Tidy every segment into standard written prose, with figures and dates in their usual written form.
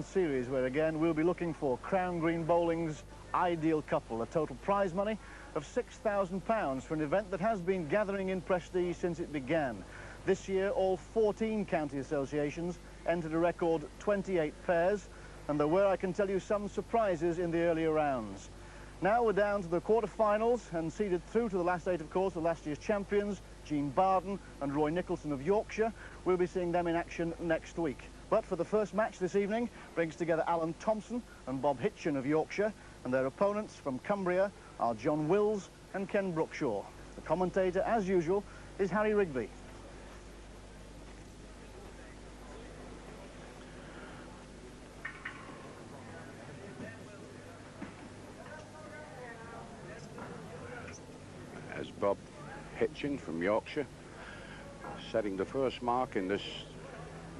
Series, where again we'll be looking for Crown Green Bowling's ideal couple, a total prize money of £6,000 for an event that has been gathering in prestige since it began. This year all 14 county associations entered a record 28 pairs, and there were, I can tell you, some surprises in the earlier rounds. Now we're down to the quarter-finals, and seeded through to the last 8, of course, the last year's champions, Jean Barden and Roy Nicholson of Yorkshire. We'll be seeing them in action next week. But for the first match this evening brings together Allan Thompson and Bob Hitchen of Yorkshire, and their opponents from Cumbria are John Wills and Ken Brookshaw. The commentator, as usual, is Harry Rigby. As Bob Hitchen from Yorkshire, setting the first mark in this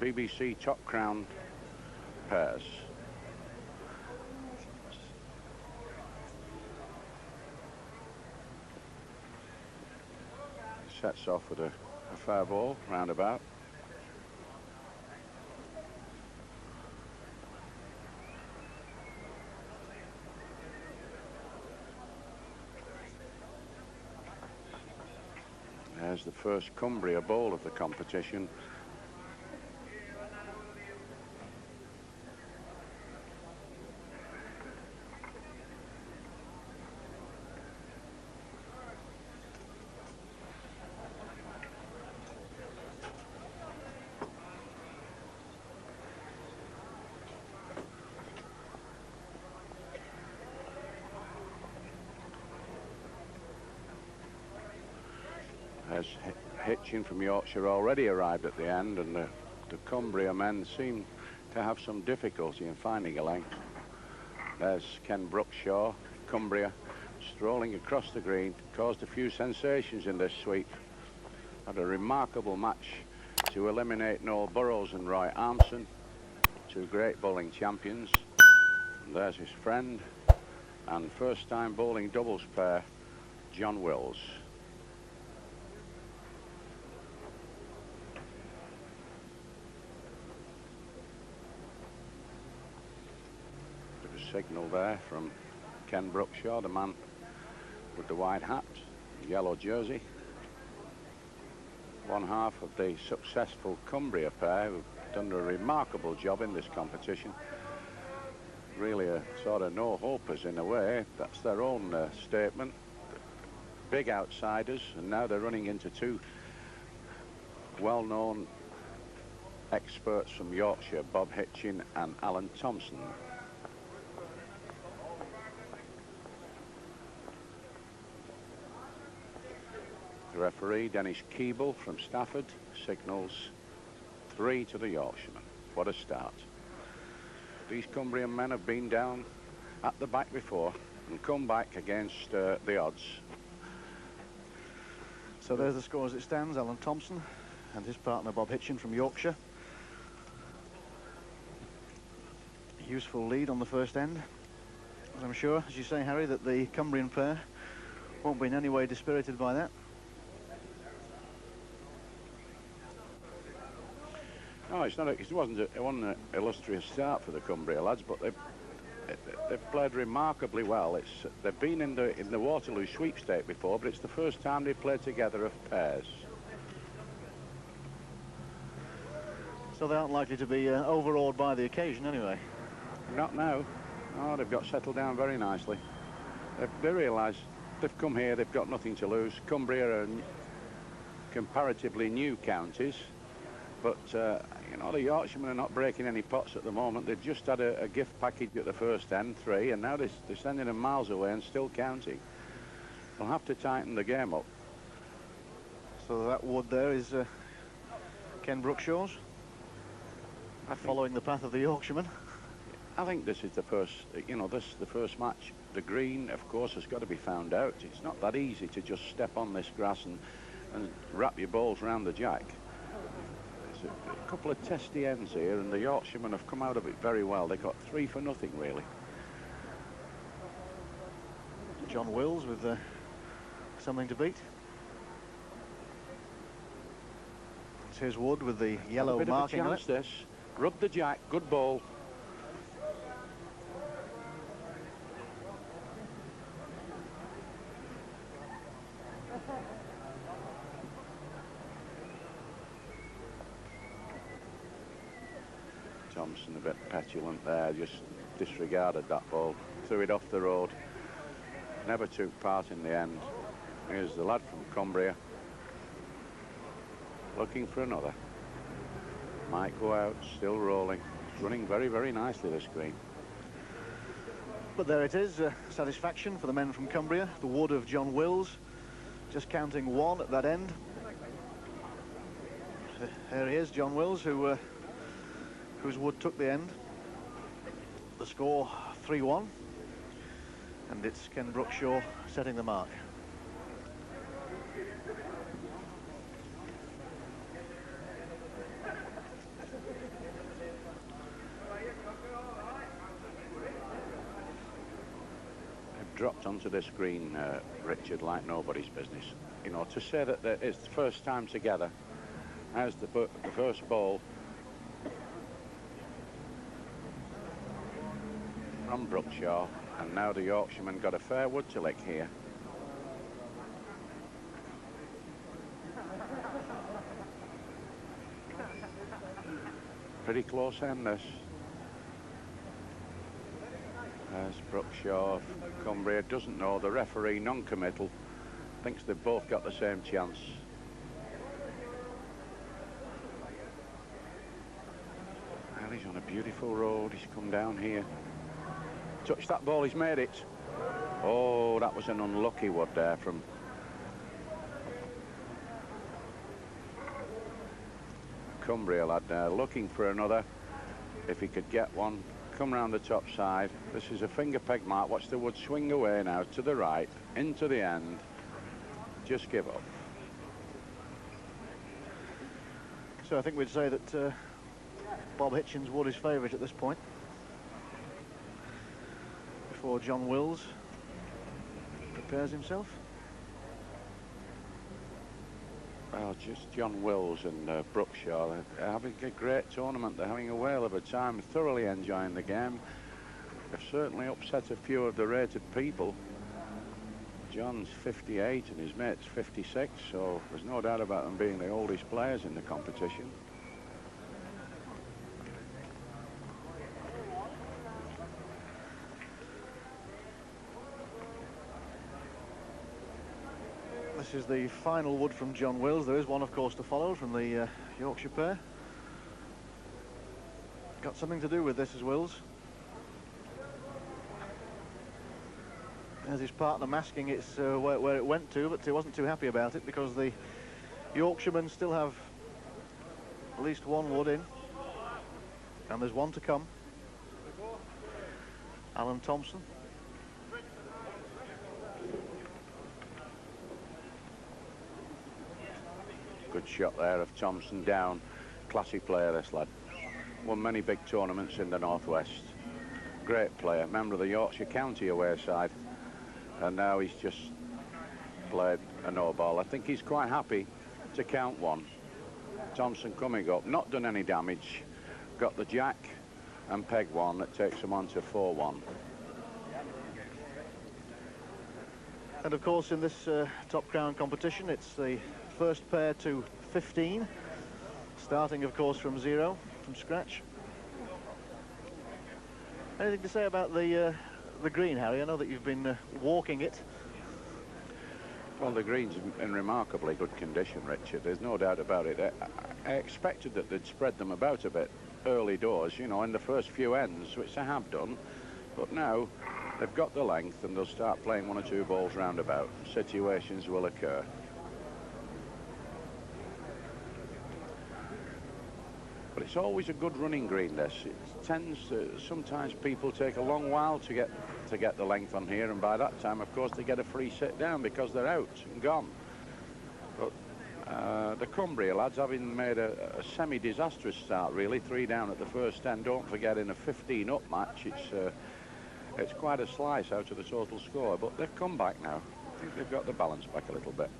BBC Top Crown pairs. Sets off with a fair ball roundabout. There's the first Cumbria ball of the competition. As Hitchen from Yorkshire already arrived at the end, and the Cumbria men seem to have some difficulty in finding a length. There's Ken Brookshaw, Cumbria, strolling across the green, caused a few sensations in this sweep. Had a remarkable match to eliminate Noel Burrows and Roy Armson, two great bowling champions. And there's his friend and first-time bowling doubles pair, John Wills. Signal there from Ken Brookshaw, the man with the white hat, yellow jersey. One half of the successful Cumbria pair who've done a remarkable job in this competition. Really a sort of no-hopers in a way. That's their own statement. Big outsiders, and now they're running into two well-known experts from Yorkshire, Bob Hitchen and Allan Thompson. The referee, Dennis Keeble from Stafford, signals 3 to the Yorkshireman. What a start. These Cumbrian men have been down at the back before and come back against the odds. So there's the score as it stands. Allan Thompson and his partner Bob Hitchen from Yorkshire. Useful lead on the first end. I'm sure, as you say, Harry, that the Cumbrian pair won't be in any way dispirited by that. No, it wasn't an illustrious start for the Cumbria lads, but they've played remarkably well. They've been in the Waterloo sweepstake before, but it's the first time they've played together of pairs. So they aren't likely to be overawed by the occasion anyway. Not now. Oh, they've got settled down very nicely. They realise they've come here, they've got nothing to lose. Cumbria are comparatively new counties, but you know, the Yorkshiremen are not breaking any pots at the moment. They've just had a gift package at the first end, 3, and now they're sending them miles away and still counting. They'll have to tighten the game up. So that wood there is Ken Brookshaw's, following the path of the Yorkshiremen. I think this is the first, you know, the first match. The green, of course, has got to be found out. It's not that easy to just step on this grass and wrap your balls around the jack. A couple of testy ends here, and the Yorkshiremen have come out of it very well. They got 3 for nothing, really. John Wills with something to beat. It's his wood with the yellow marking on it. This. Rub the jack, good ball. Thompson a bit petulant there, just disregarded that ball, threw it off the road, never took part in the end. Here's the lad from Cumbria, looking for another. Might go out, still rolling. It's running very, very nicely, this green. But there it is, satisfaction for the men from Cumbria. The wood of John Wills, just counting one at that end. There he is, John Wills, whose wood took the end. The score 3-1, and it's Ken Brookshaw setting the mark. Dropped onto this green, Richard, like nobody's business. You know, to say that it's the first time together as the first ball from Brookshaw, and now the Yorkshireman got a fair wood to lick here. Pretty close end, this. As Brookshaw, Cumbria doesn't know, the referee non-committal, thinks they've both got the same chance. Well, he's on a beautiful road, he's come down here. Touched that ball, he's made it. Oh, that was an unlucky wood there from Cumbria lad there, looking for another, if he could get one. Come round the top side. This is a finger peg mark. Watch the wood swing away now to the right, into the end. Just give up. So I think we'd say that Bob Hitchen's wood is favourite at this point, before John Wills prepares himself. Well, just John Wills and Brookshaw, they're having a great tournament. They're having a whale of a time, thoroughly enjoying the game. They've certainly upset a few of the rated people. John's 58 and his mate's 56, so there's no doubt about them being the oldest players in the competition. This is the final wood from John Wills. There is one, of course, to follow from the Yorkshire pair. Got something to do with this, as Wills. There's his partner masking it's where it went to, but he wasn't too happy about it because the Yorkshiremen still have at least one wood in, and there's one to come. Allan Thompson. Good shot there of Thompson down. Classy player, this lad. Won many big tournaments in the Northwest. Great player, member of the Yorkshire County away side. And now he's just played a no ball. I think he's quite happy to count one. Thompson coming up, not done any damage. Got the jack and peg one that takes him on to 4-1. And of course, in this Top Crown competition, it's the first pair to 15, starting of course from 0, from scratch. Anything to say about the green, Harry? I know that you've been walking it. Well, the green's in remarkably good condition, Richard. There's no doubt about it. I expected that they'd spread them about a bit early doors, you know, in the first few ends, which they have done. But now they've got the length and they'll start playing one or two balls roundabout. Situations will occur. But it's always a good running green, this. It tends to, sometimes people take a long while to get the length on here, and by that time, of course, they get a free sit down because they're out and gone. But the Cumbria lads, having made a semi-disastrous start, really, 3 down at the first end. Don't forget, in a 15-up match, it's quite a slice out of the total score, but they've come back now. I think they've got the balance back a little bit.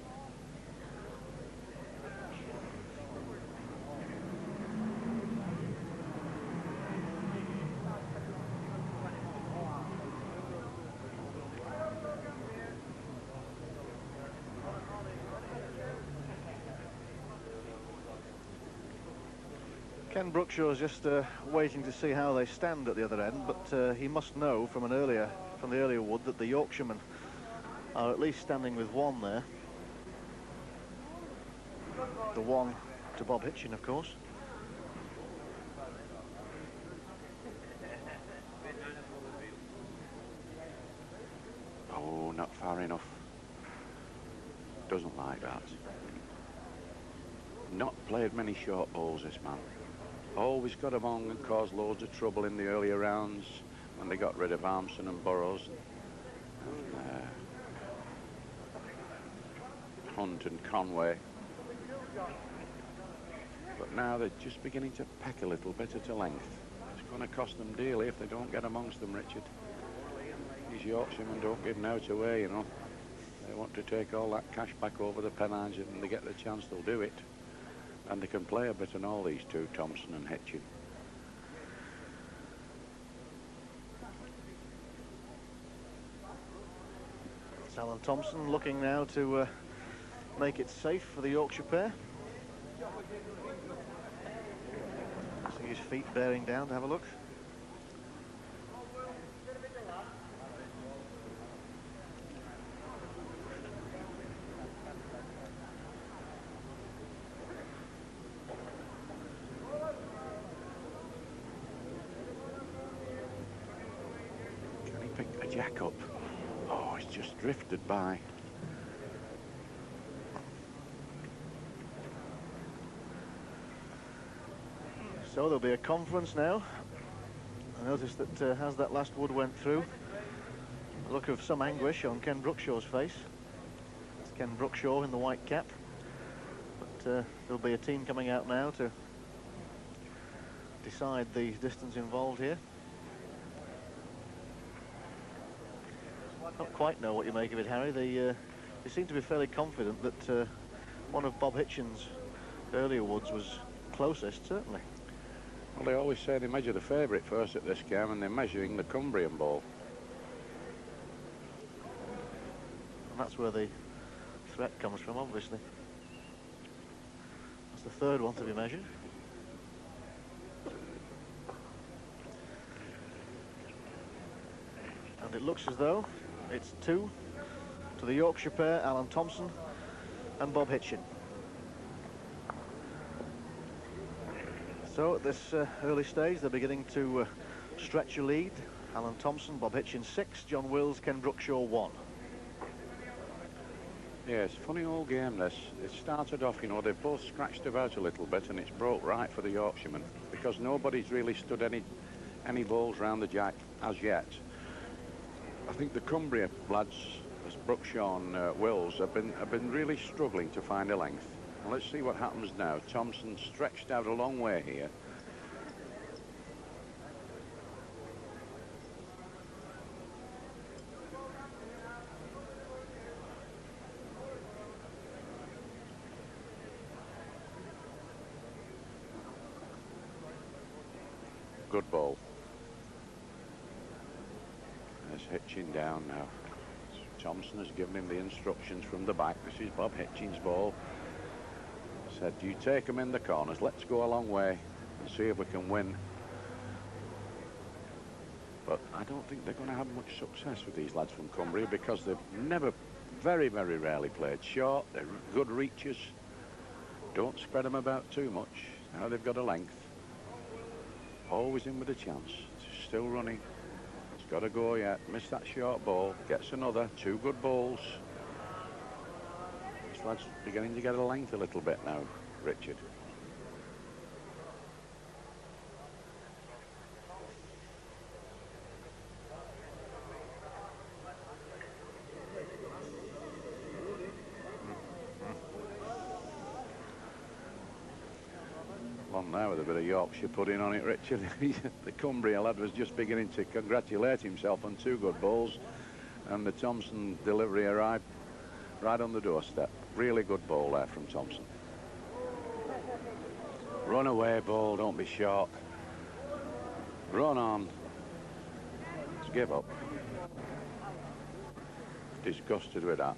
Ken Brookshaw's just waiting to see how they stand at the other end, but he must know from the earlier wood that the Yorkshiremen are at least standing with one there. The one to Bob Hitchen, of course. Oh, not far enough. Doesn't like that. Not played many short balls, this man. Always got along and caused loads of trouble in the earlier rounds when they got rid of Thompson and Burrows. Hunt and Conway. But now they're just beginning to peck a little bit at a length. It's going to cost them dearly if they don't get amongst them, Richard. These Yorkshiremen don't give out away, you know. They want to take all that cash back over the Pennines, and they get the chance, they'll do it. And they can play a bit on all these two, Thompson and Hitchen. It's Allan Thompson looking now to make it safe for the Yorkshire pair. See his feet bearing down to have a look. Can he pick a jack up? Oh, he's just drifted by. So there'll be a conference now. I noticed that as that last wood went through, a look of some anguish on Ken Brookshaw's face. It's Ken Brookshaw in the white cap. But there'll be a team coming out now to decide the distance involved here. Not quite know what you make of it, Harry. They seem to be fairly confident that one of Bob Hitchen's earlier woods was closest, certainly. Well, they always say they measure the favourite first at this game, and they're measuring the Cumbrian ball. And that's where the threat comes from, obviously. That's the third one to be measured. And it looks as though it's two to the Yorkshire pair, Allan Thompson and Bob Hitchen. So at this early stage, they're beginning to stretch a lead. Allan Thompson, Bob Hitchen 6, John Wills, Ken Brookshaw 1. Yeah, it's a funny old game, this. It started off, you know, they've both scratched about a little bit, and it's broke right for the Yorkshiremen, because nobody's really stood any balls round the jack as yet. I think the Cumbria lads, as Brookshaw and Wills, have been really struggling to find a length. Well, let's see what happens now. Thompson stretched out a long way here. Good ball. There's Hitchen down now. Thompson has given him the instructions from the back. This is Bob Hitchen's ball. Said, you take them in the corners, let's go a long way and see if we can win. But I don't think they're going to have much success with these lads from Cumbria, because they've very rarely played short. They're good reachers. Don't spread them about too much. Now they've got a length. Always in with a chance. Still running. It's got to go yet. Missed that short ball. Gets another. Two good balls. Lad's beginning to get a length a little bit now, Richard. One now with a bit of Yorkshire pudding on it, Richard. The Cumbria lad was just beginning to congratulate himself on two good balls, and the Thompson delivery arrived right on the doorstep. Really good ball there from Thompson. Run away ball, don't be short. Run on. Let's give up. Disgusted with that.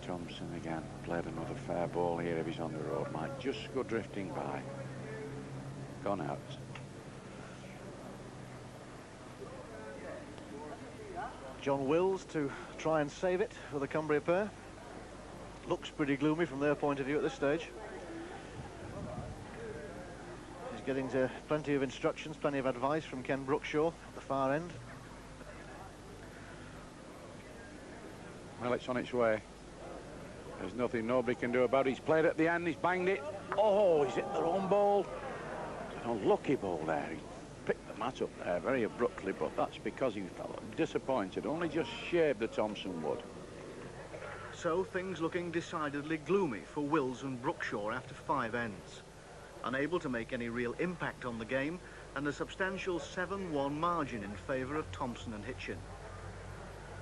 Thompson again played another fair ball here if he's on the road. Might just go drifting by. Gone out. John Wills to try and save it for the Cumbria pair. Looks pretty gloomy from their point of view at this stage. He's getting plenty of instructions, plenty of advice from Ken Brookshaw at the far end. Well, it's on its way. There's nothing nobody can do about it. He's played at the end, he's banged it. Oh, he's hit the wrong ball. An unlucky ball there. He picked the mat up there very abruptly, but that's because he felt disappointed. Only just shaved the Thompson wood. So things looking decidedly gloomy for Wills and Brookshaw after 5 ends. Unable to make any real impact on the game, and a substantial 7-1 margin in favour of Thompson and Hitchen.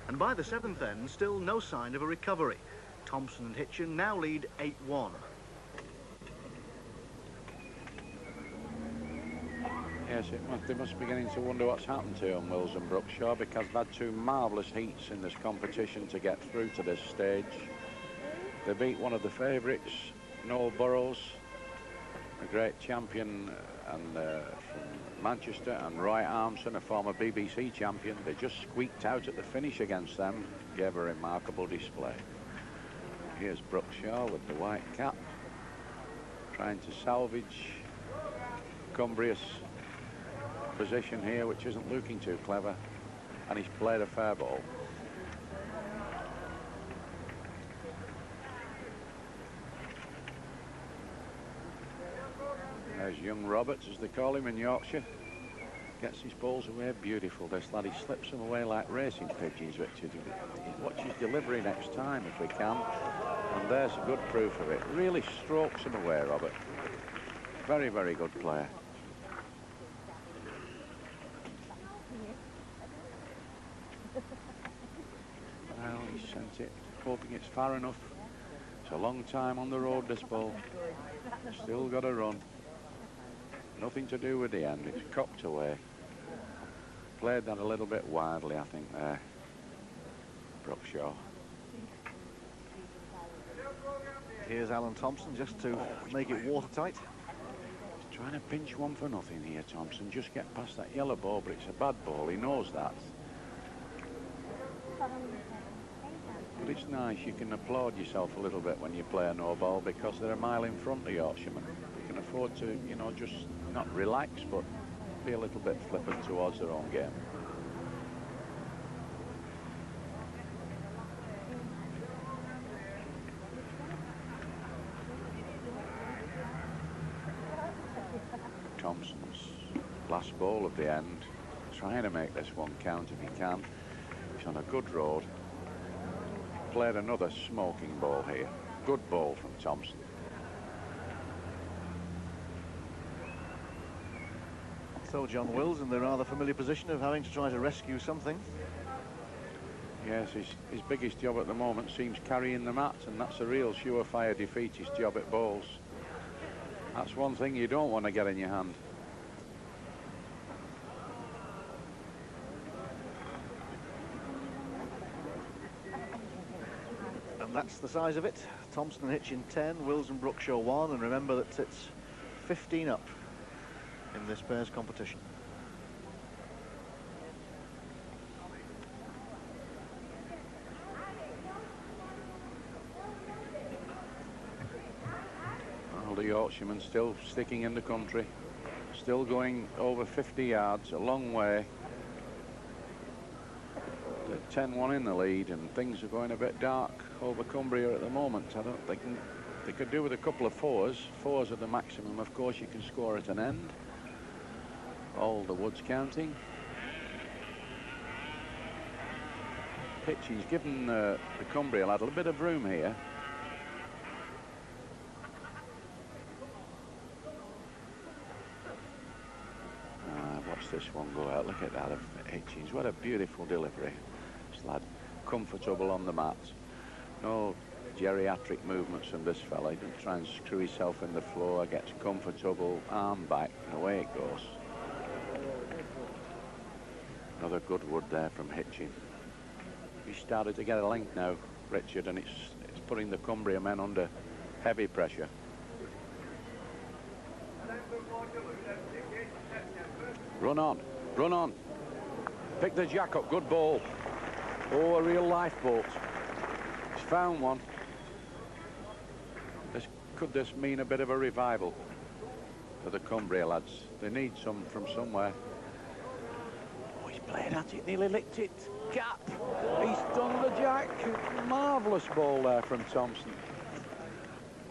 And by the 7th end, still no sign of a recovery. Thompson and Hitchen now lead 8-1. Yes, they must be beginning to wonder what's happened to them, Wills and Brookshaw, because they've had 2 marvellous heats in this competition to get through to this stage. They beat one of the favourites, Noel Burrows, a great champion and from Manchester, and Roy Armson, a former BBC champion. They just squeaked out at the finish against them, gave a remarkable display. Here's Brookshaw with the white cap, trying to salvage Cumbria's position here, which isn't looking too clever, and he's played a fair ball. There's young Roberts, as they call him in Yorkshire. Gets his balls away beautiful, this lad. He slips them away like racing pigeons, Richard. Watch his delivery next time if we can. And there's a good proof of it. Really strokes them away, Robert. Very, very good player. Well, he sent it, hoping it's far enough. It's a long time on the road, this ball. Still got a run. Nothing to do with the end. It's cocked away. Played that a little bit wildly, I think, there. Brookshaw. Here's Allan Thompson just to make it watertight. He's trying to pinch one for nothing here, Thompson. Just get past that yellow ball, but it's a bad ball. He knows that. But it's nice. You can applaud yourself a little bit when you play a no ball, because they're a mile in front of Yorkshiremen. You can afford to, you know, just not relax, but be a little bit flippant towards their own game. Thompson's last ball of the end, trying to make this one count if he can. He's on a good road. Played another smoking ball here. Good ball from Thompson. So John Wills in the rather familiar position of having to try to rescue something. Yes, his biggest job at the moment seems carrying the mat, and that's a real surefire defeat, his job at balls. That's one thing you don't want to get in your hand. And that's the size of it. Thompson and Hitchen 10, Wills and Brookshaw 1, and remember that it's 15 up in this pair's competition. Well, the Yorkshiremen still sticking in the country, still going over 50 yards, a long way. They're 10-1 in the lead, and things are going a bit dark over Cumbria at the moment. I don't think they could do with a couple of fours. Fours are the maximum, of course, you can score at an end. All the woods counting. Pitch, he's given the Cumbria lad a little bit of room here. Watch this one go out. Look at that of Hitchens. What a beautiful delivery. This lad comfortable on the mat. No geriatric movements from this fella. He doesn't try and screw himself in the floor. Gets comfortable, arm back, and away it goes. Another good wood there from Hitchen. He started to get a length now, Richard, and it's putting the Cumbria men under heavy pressure. Run on, run on. Pick the jack up, good ball. Oh, a real lifeboat. He's found one. Could this mean a bit of a revival for the Cumbria lads? They need some from somewhere. Oh, he's played at it, nearly licked it. Cap, he's done the jack. Marvellous ball there from Thompson.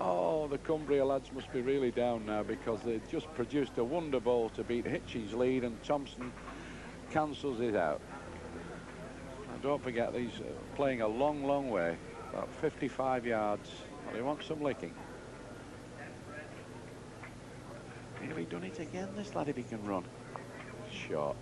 Oh, the Cumbria lads must be really down now because they just produced a wonder ball to beat Hitchen's lead, and Thompson cancels it out. And don't forget, he's playing a long, long way, about 55 yards. Well, he wants some licking. Nearly done it again, this lad, if he can run. Short.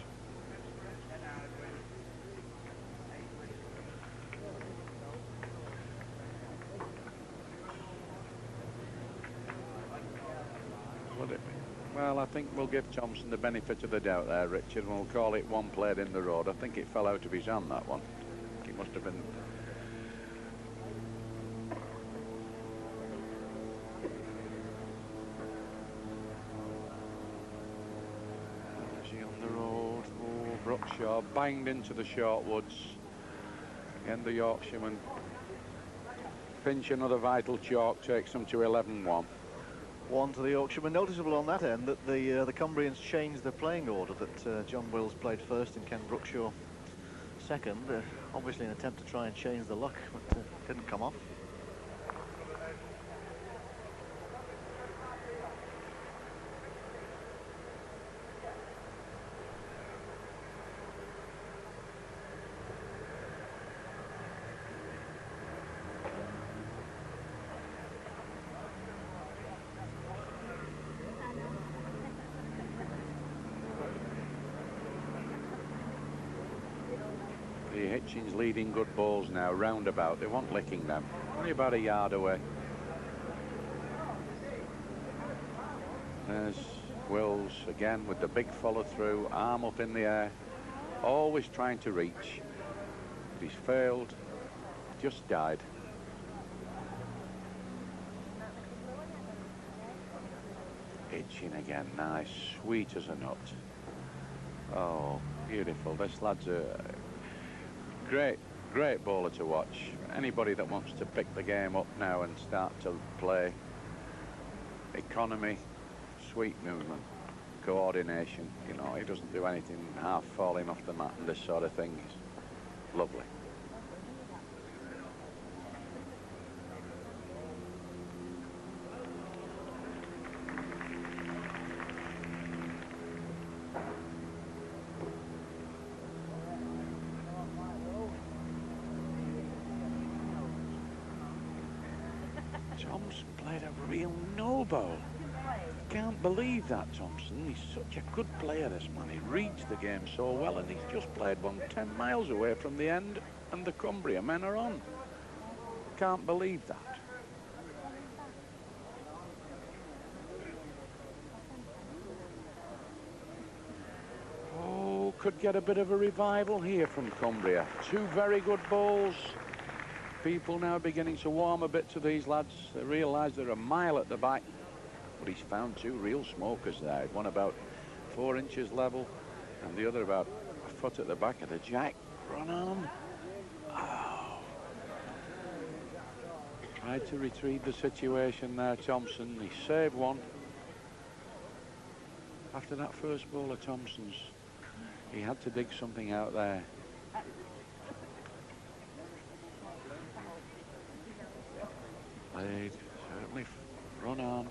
Well, I think we'll give Thompson the benefit of the doubt there, Richard, and we'll call it one played in the road. I think it fell out of his hand, that one. He must have been... Is he on the road? Oh, Brookshaw banged into the short woods. Again, the Yorkshireman. Finch, another vital chalk, takes them to 11-1. One to the Yorkshireman. Noticeable on that end that the Cumbrians changed their playing order, that John Wills played first and Ken Brookshaw second. Obviously an attempt to try and change the luck, but didn't come off. Hitchen's leading good balls now, roundabout. They want licking them. Only about a yard away. There's Wills again with the big follow through, arm up in the air, always trying to reach. But he's failed, just died. Hitchen again, nice, sweet as a nut. Oh, beautiful. This lad's a great bowler to watch. Anybody that wants to pick the game up now and start to play, economy, sweet movement, coordination, you know, he doesn't do anything half falling off the mat and this sort of thing. It's lovely. Thompson played a real no-ball. Can't believe that, Thompson. He's such a good player, this man. He reads the game so well, and he's just played one 10 miles away from the end, and the Cumbria men are on. Can't believe that. Oh, could get a bit of a revival here from Cumbria. Two very good balls. People now beginning to warm a bit to these lads. They realise they're a mile at the back, but he's found two real smokers there. One about 4 inches level and the other about a foot at the back of the jack. Run on. Oh. Tried to retrieve the situation there, Thompson. He saved one. After that first ball of Thompson's, he had to dig something out there. Played, certainly run on,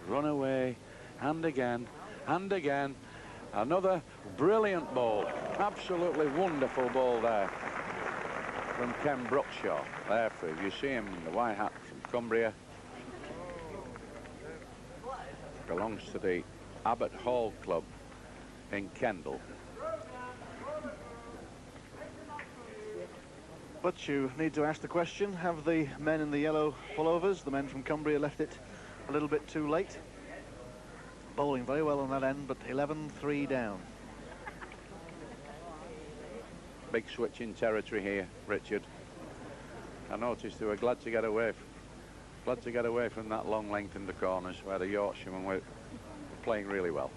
run away, and again, and again. Another brilliant ball, absolutely wonderful ball there from Ken Brookshaw. There, you see him in the white hat from Cumbria. Belongs to the Abbott Hall Club in Kendal. But you need to ask the question, have the men in the yellow pullovers, the men from Cumbria, left it a little bit too late? Bowling very well on that end, but 11-3 down. Big switch in territory here, Richard. I noticed they were glad to get away from that long length in the corners where the Yorkshiremen were playing really well.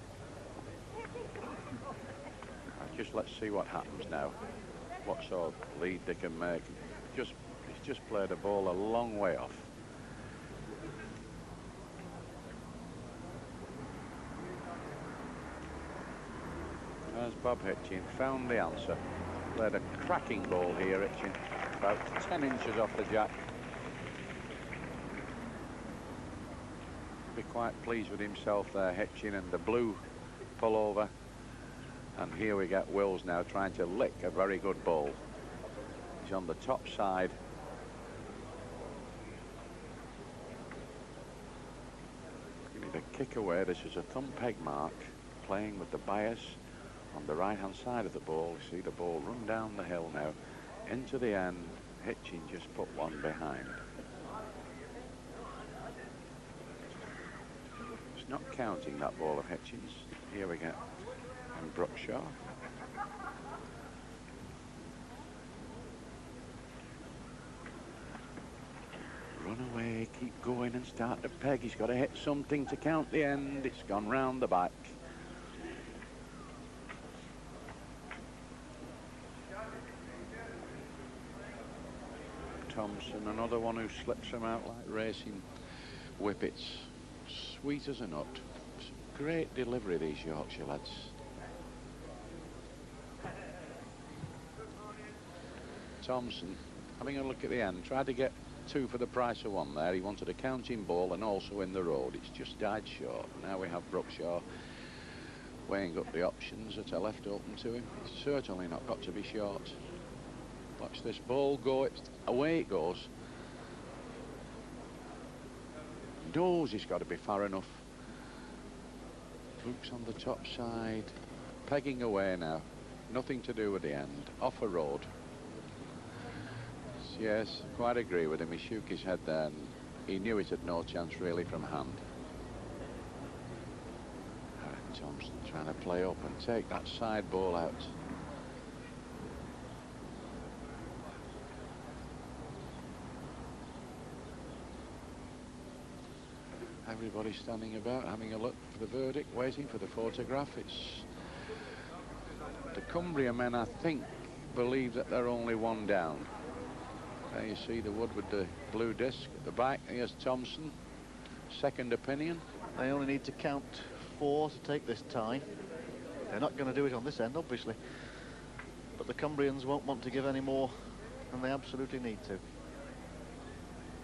Just let's see what happens now. What sort of lead they can make. He's just played a ball a long way off. There's Bob Hitchen, found the answer. Played a cracking ball here, Hitchen. About 10 inches off the jack. Be quite pleased with himself there, Hitchen, and the blue pullover. And here we get Wills now trying to lick a very good ball. He's on the top side. Give me the kick away. This is a thumb peg mark, playing with the bias on the right-hand side of the ball. You see the ball run down the hill now into the end. Hitchen just put one behind. It's not counting that ball of Hitchen's. Here we get and Brookshaw. Run away, keep going and start the peg. He's got to hit something to count the end. It's gone round the back. Thompson, another one who slips them out like racing whippets. Sweet as a nut. Great delivery, these Yorkshire lads. Thompson having a look at the end, tried to get 2 for the price of 1 there. He wanted a counting ball and also in the road. It's just died short. Now we have Brookshaw weighing up the options that are left open to him. It's certainly not got to be short. Watch this ball go, away it goes. Knows he's got to be far enough. Looks on the top side, pegging away now. Nothing to do with the end. Off a road. Yes, quite agree with him. He shook his head there and he knew it had no chance really from hand. Thompson trying to play up and take that side ball out. Everybody standing about, having a look for the verdict, waiting for the photograph. It's the Cumbria men, I think, believe that they're only 1 down. There you see the wood with the blue disc at the back. Here's Thompson. Second opinion. They only need to count 4 to take this tie. They're not going to do it on this end, obviously. But the Cumbrians won't want to give any more than they absolutely need to.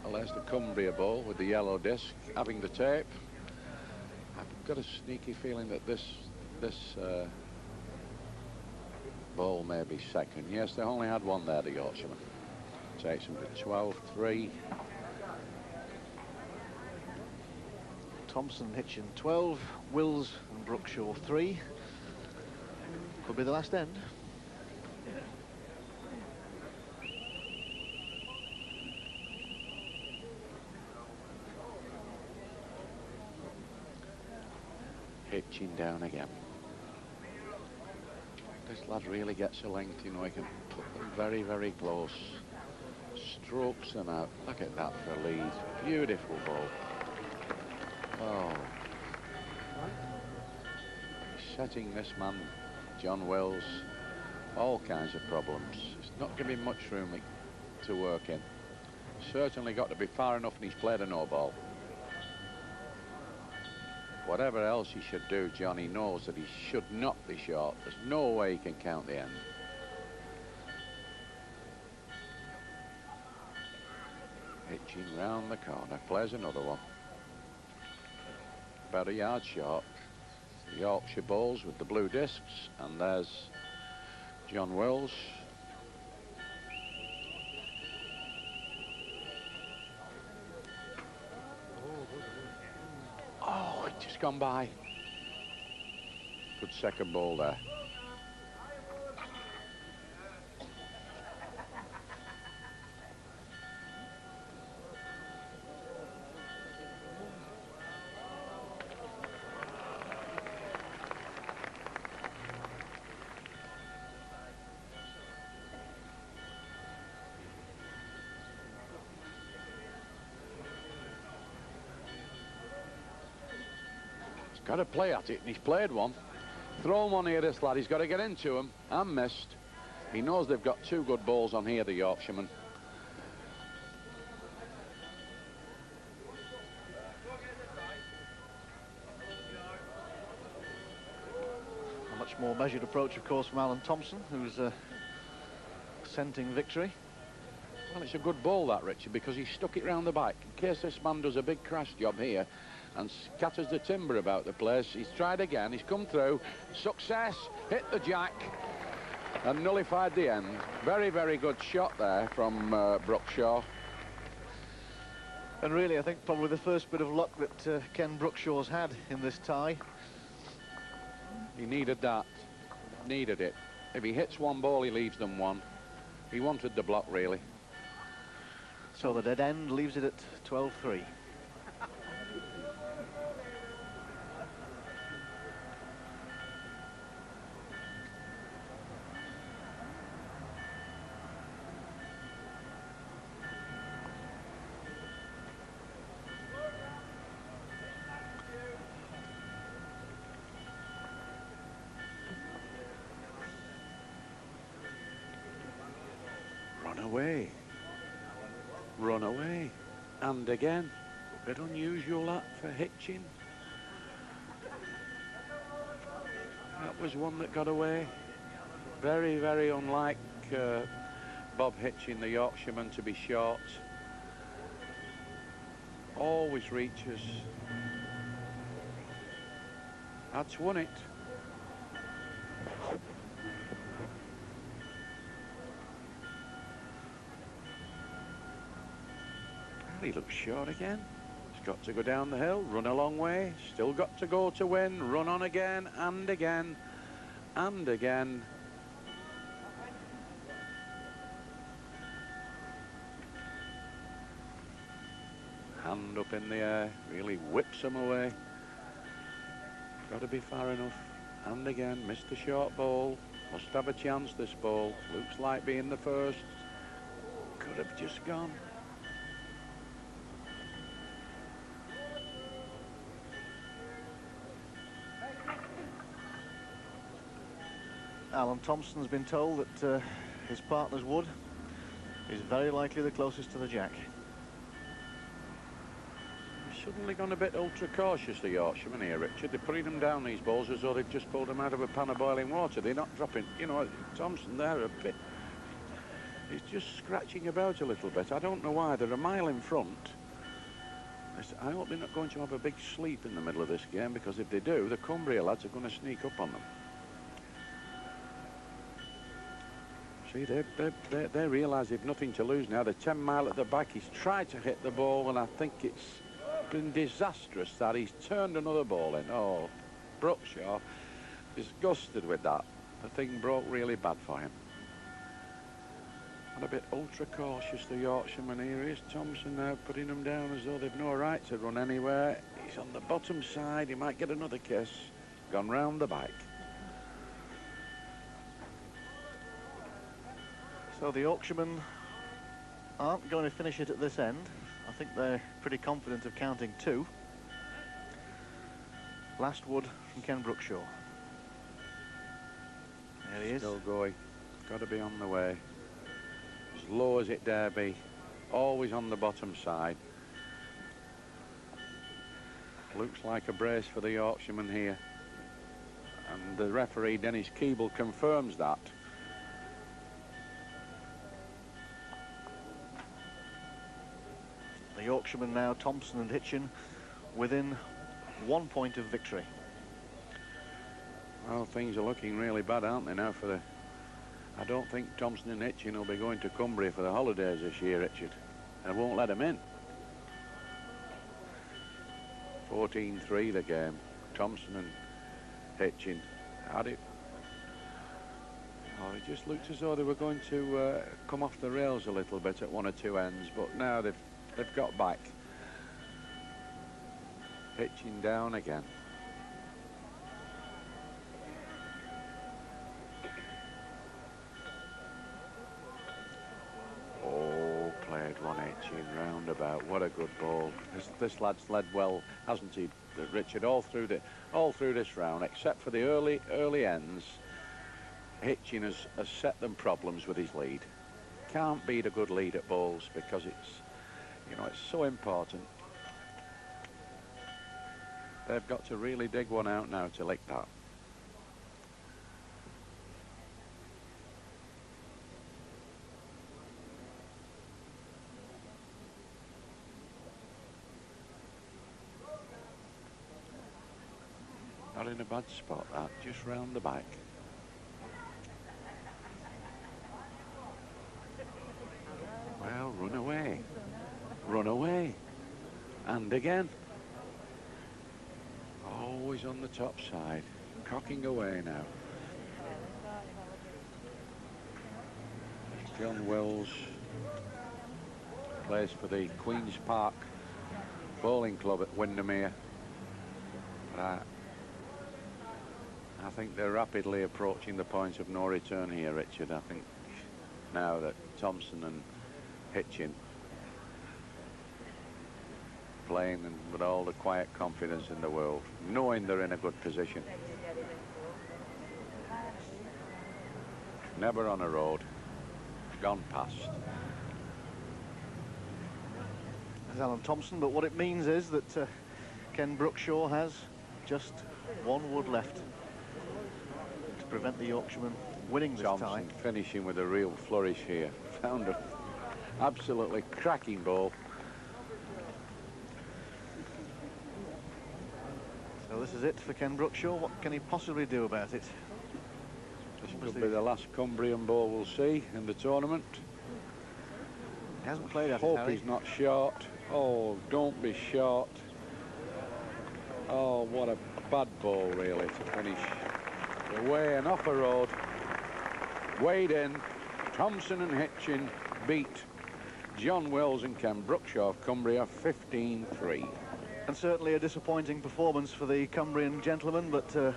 Well, there's the Cumbria ball with the yellow disc, having the tape. I've got a sneaky feeling that this ball may be second. Yes, they only had 1 there, the Yorkshireman. Takes them to 12-3. Thompson, Hitchen 12, Wills and Brookshaw 3. Could be the last end. Hitching down again. This lad really gets a length, you know, he can put them very, very close. Strokes them out. Look at that for lead. Beautiful ball. Oh. He's setting this man, John Wells, all kinds of problems. It's not giving him much room to work in. Certainly got to be far enough, and he's played a no ball. Whatever else he should do, Johnny knows that he should not be short. There's no way he can count the end. Hitching round the corner, plays another one. About a yard short. The Yorkshire balls with the blue discs, and there's John Wells. Oh, it just gone by. Good second ball there. got to play at it, and he's played one. Throw him on here, this lad. He's got to get into him, and missed. He knows they've got two good balls on here, the Yorkshireman. A much more measured approach, of course, from Allan Thompson, who's scenting victory. Well, it's a good ball, that, Richard, because he stuck it round the back. In case this man does a big crash job here and scatters the timber about the place. He's tried again, he's come through. Success, hit the jack and nullified the end. Very, very good shot there from Brookshaw. And really, I think probably the first bit of luck that Ken Brookshaw's had in this tie. He needed that, needed it. If he hits one ball, he leaves them one. He wanted the block, really. So the dead end leaves it at 12-3. Run away. Run away. And again. A bit unusual, that, for Hitchen. That was one that got away. Very, very unlike Bob Hitchen, the Yorkshireman, to be short. Always reaches. That's won it. He looks short again. He's got to go down the hill, run a long way, still got to go to win, run on again, and again, and again. Hand up in the air, really whips him away. Got to be far enough. And again, missed the short ball. Must have a chance, this ball. Looks like being the first. Could have just gone. Allan Thompson's been told that his partner's wood is very likely the closest to the jack. Suddenly gone a bit ultra cautious, the Yorkshireman here, Richard. They're putting them down, these balls, as though they've just pulled them out of a pan of boiling water. They're not dropping, you know, Thompson there a bit. He's just scratching about a little bit. I don't know why. They're a mile in front. I hope they're not going to have a big sleep in the middle of this game, because if they do, the Cumbria lads are going to sneak up on them. See, they realise they've nothing to lose now. They're 10 mile at the back. He's tried to hit the ball, and I think it's been disastrous that he's turned another ball in. Oh, Brookshaw is disgusted with that. The thing broke really bad for him. And a bit ultra cautious, the Yorkshireman here. Here's Thompson now putting them down as though they've no right to run anywhere. He's on the bottom side. He might get another kiss. Gone round the back. So the Yorkshiremen aren't going to finish it at this end. I think they're pretty confident of counting two. Last wood from Ken Brookshaw. There he is. Still going. Got to be on the way. As low as it dare be. Always on the bottom side. Looks like a brace for the Yorkshireman here. And the referee, Dennis Keeble, confirms that. The Yorkshiremen now, Thompson and Hitchen, within 1 point of victory. Well, things are looking really bad, aren't they, now for the... I don't think Thompson and Hitchen will be going to Cumbria for the holidays this year, Richard. They won't let them in. 14-3 the game. Thompson and Hitchen had it. Oh, it just looked as though they were going to come off the rails a little bit at one or two ends, but now they've got back. Hitching down again. Oh, played one, Hitchen, roundabout. What a good ball. This lad's led well, hasn't he, Richard? All through this round, except for the early ends. Hitchen has set them problems with his lead. Can't beat a good lead at bowls because it's so important. They've got to really dig one out now to lick that. Not in a bad spot, that, just round the back. Well, run away. Run away. And again. Always on the top side. Cocking away now. John Wells plays for the Queen's Park Bowling Club at Windermere. I think they're rapidly approaching the point of no return here, Richard. I think now that Thompson and Hitchen playing and with all the quiet confidence in the world, knowing they're in a good position. Never on a road, gone past. There's Allan Thompson, but what it means is that Ken Brookshaw has just one wood left to prevent the Yorkshireman winning this Thompson tie. finishing with a real flourish here. Found an absolutely cracking ball. So this is it for Ken Brookshaw. What can he possibly do about it? This could be the last Cumbrian ball we'll see in the tournament. He hasn't played at it, Hope Harry. he's not short. Oh, don't be short. Oh, what a bad ball, really, to finish away and off a road. Weighed in. Thompson and Hitchen beat John Wells and Ken Brookshaw of Cumbria 15-3. And certainly a disappointing performance for the Cumbrian gentleman, but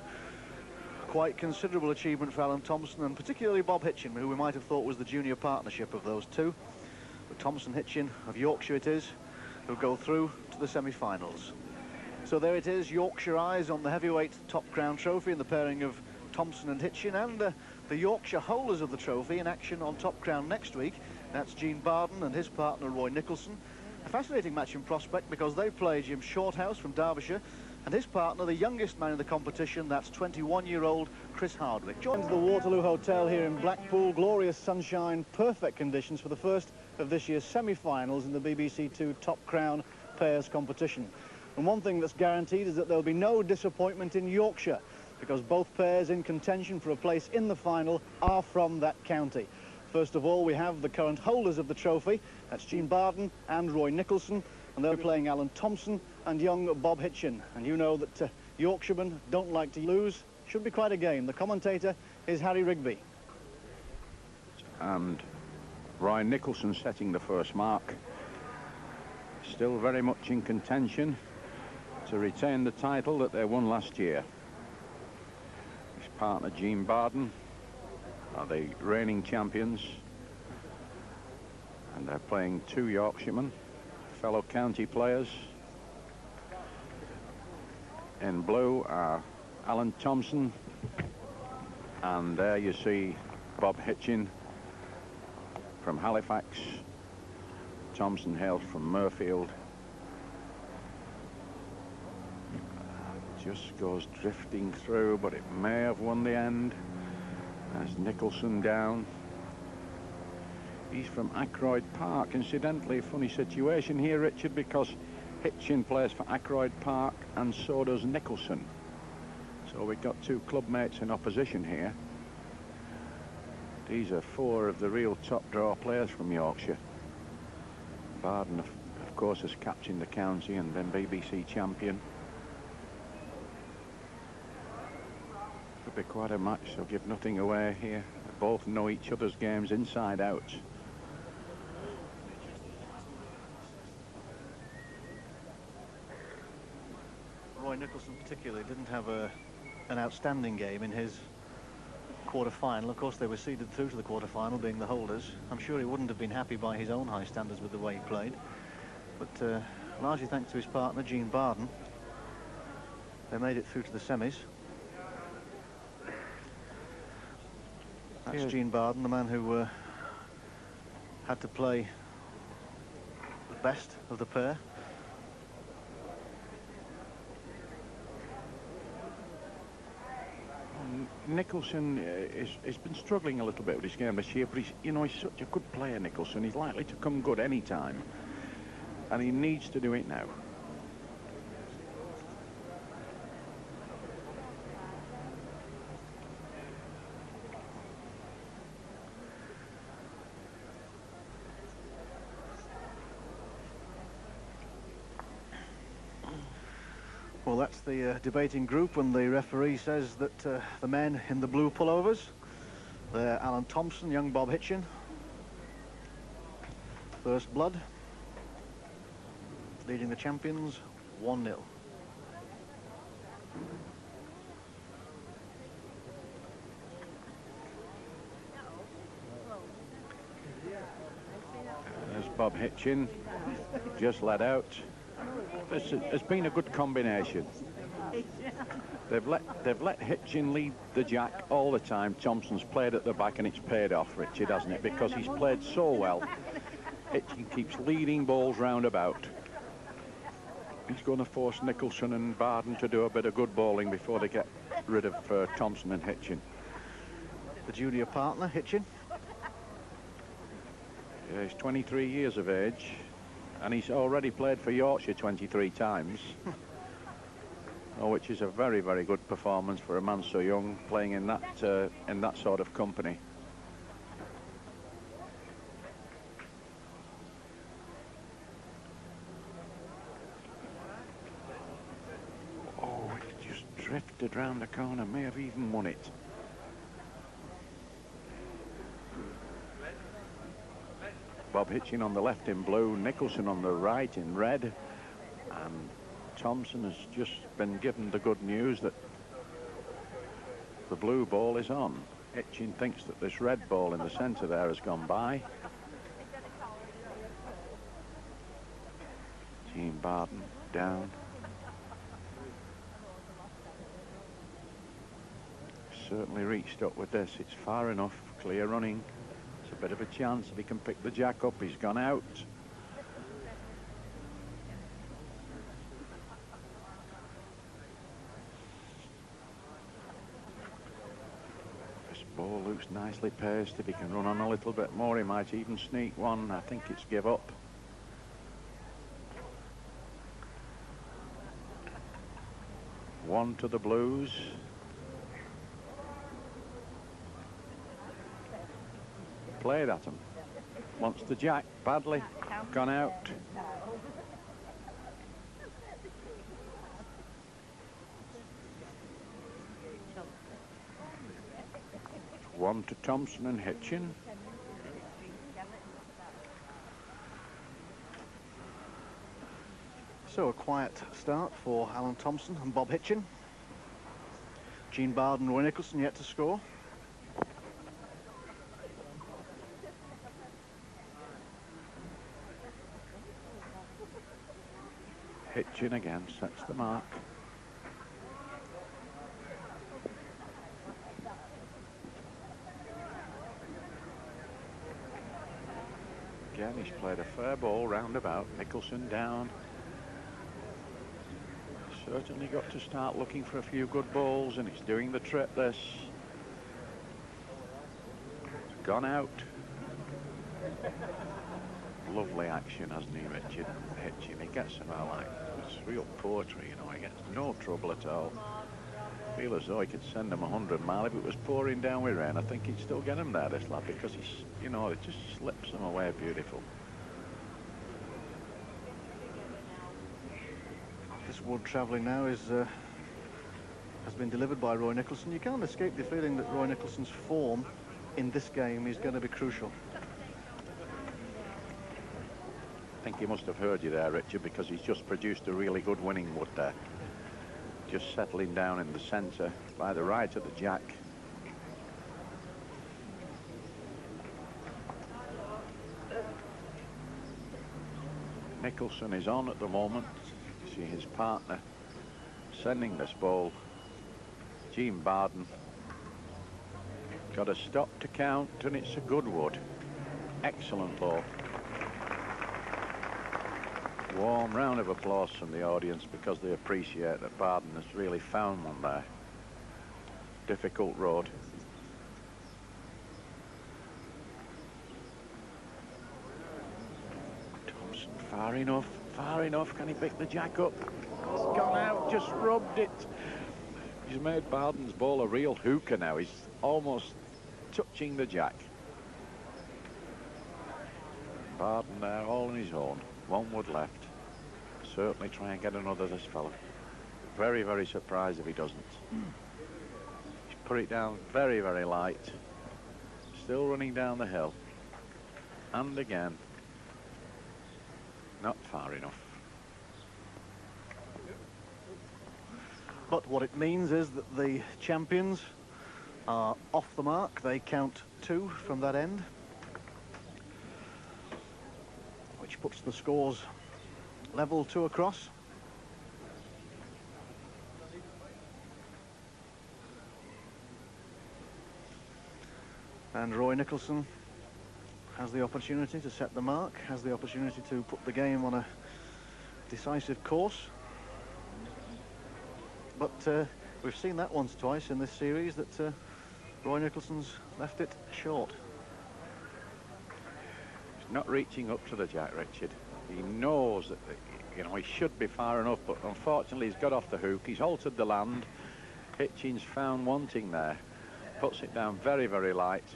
quite considerable achievement for Allan Thompson, and particularly Bob Hitchen, who we might have thought was the junior partnership of those two. But Thompson Hitchen of Yorkshire it is, who go through to the semi-finals. So there it is, Yorkshire eyes on the heavyweight Top Crown trophy in the pairing of Thompson and Hitchen, and the Yorkshire holders of the trophy in action on Top Crown next week. That's Gene Barden and his partner Roy Nicholson. A fascinating match in prospect because they play Jim Shorthouse from Derbyshire and his partner, the youngest man in the competition, that's 21-year-old Chris Hardwick. Joins the Waterloo Hotel here in Blackpool. Glorious sunshine, perfect conditions for the first of this year's semi-finals in the BBC Two Top Crown pairs competition. And one thing that's guaranteed is that there'll be no disappointment in Yorkshire, because both pairs in contention for a place in the final are from that county. First of all, we have the current holders of the trophy. That's Gene Barden and Roy Nicholson, and they're playing Allan Thompson and young Bob Hitchen. And you know that Yorkshiremen don't like to lose. Should be quite a game. The commentator is Harry Rigby. And Roy Nicholson setting the first mark. Still very much in contention to retain the title that they won last year. His partner Gene Barden are the reigning champions, and they're playing two Yorkshiremen, fellow county players. In blue are Allan Thompson, and there you see Bob Hitchen from Halifax. Thompson hails from Murfield. Just goes drifting through, but it may have won the end. There's Nicholson down. He's from Ackroyd Park. Incidentally, funny situation here, Richard, because Hitchen plays for Ackroyd Park and so does Nicholson. So we've got two club mates in opposition here. These are four of the real top draw players from Yorkshire. Barden, of course, has captained the county and been BBC champion. Could be quite a match, so give nothing away here. They both know each other's games inside out. Roy Nicholson particularly didn't have an outstanding game in his quarter-final. Of course, they were seeded through to the quarter-final, being the holders. I'm sure he wouldn't have been happy by his own high standards with the way he played. But largely thanks to his partner, Gene Barden, they made it through to the semis. That's Gene Barden, the man who had to play the best of the pair. Nicholson has been struggling a little bit with his game this year, but he's, you know, he's such a good player, Nicholson. He's likely to come good any time, and he needs to do it now. Well, that's the debating group when the referee says that the men in the blue pullovers, they're Allan Thompson, young Bob Hitchen. First blood, leading the champions 1-0. There's Bob Hitchen, just let out. It's been a good combination. They've let Hitchen lead the jack all the time. Thompson's played at the back, and it's paid off, Richard, hasn't it? Because he's played so well. Hitchen keeps leading balls round about. He's going to force Nicholson and Barden to do a bit of good bowling before they get rid of Thompson and Hitchen. The junior partner, Hitchen. Yeah, he's 23 years of age, and he's already played for Yorkshire 23 times. Oh, which is a very, very good performance for a man so young, playing in that sort of company. Oh, it just drifted round the corner, may have even won it. Bob Hitchen on the left in blue, Nicholson on the right in red, and Thompson has just been given the good news that the blue ball is on. Hitchen thinks that this red ball in the centre there has gone by. Gene Barden down. Certainly reached up with this. It's far enough, clear running. It's a bit of a chance if he can pick the jack up. He's gone out. This ball looks nicely paced. If he can run on a little bit more, he might even sneak one. I think it's give up. One to the Blues. Played at him. Wants the jack badly. Gone out. One to Thompson and Hitchen. So a quiet start for Allan Thompson and Bob Hitchen. Gene Barden and Roy Nicholson yet to score. Hitchen again sets the mark. Again, he's played a fair ball roundabout. Nicholson down. Certainly got to start looking for a few good balls, and he's doing the trip. This gone out. Lovely action, hasn't he, Richard? Hitchen, he gets him out like it's real poetry, you know. He gets no trouble at all. I feel as though he could send him 100 mile if it was pouring down with rain. I think he'd still get him there, this lad, because he's, you know, it just slips him away beautiful. This wood travelling now is has been delivered by Roy Nicholson. You can't escape the feeling that Roy Nicholson's form in this game is going to be crucial. I think he must have heard you there, Richard, because he's just produced a really good winning wood there. Just settling down in the centre by the right of the jack. Nicholson is on at the moment. See his partner sending this ball. Gene Barden got a stop to count, and it's a good wood. Excellent ball. Warm round of applause from the audience because they appreciate that Barden has really found one there. Difficult road. Thompson far enough, far enough. Can he pick the jack up? It's gone out, just rubbed it. He's made Barden's ball a real hooker now. He's almost touching the jack. Barden there all on his own. 1 wood left. Certainly try and get another, this fella. Very, very surprised if he doesn't. He's put it down very, very light. Still running down the hill. And again. Not far enough. But what it means is that the champions are off the mark. They count 2 from that end, which puts the scores level 2 across. And Roy Nicholson has the opportunity to set the mark, has the opportunity to put the game on a decisive course. But we've seen that once or twice in this series, that Roy Nicholson's left it short. He's not reaching up to the jack, Richard. He knows that, you know, he should be far enough, but unfortunately he's got off the hook. He's altered the land. Hitchen's found wanting there. Puts it down very, very light.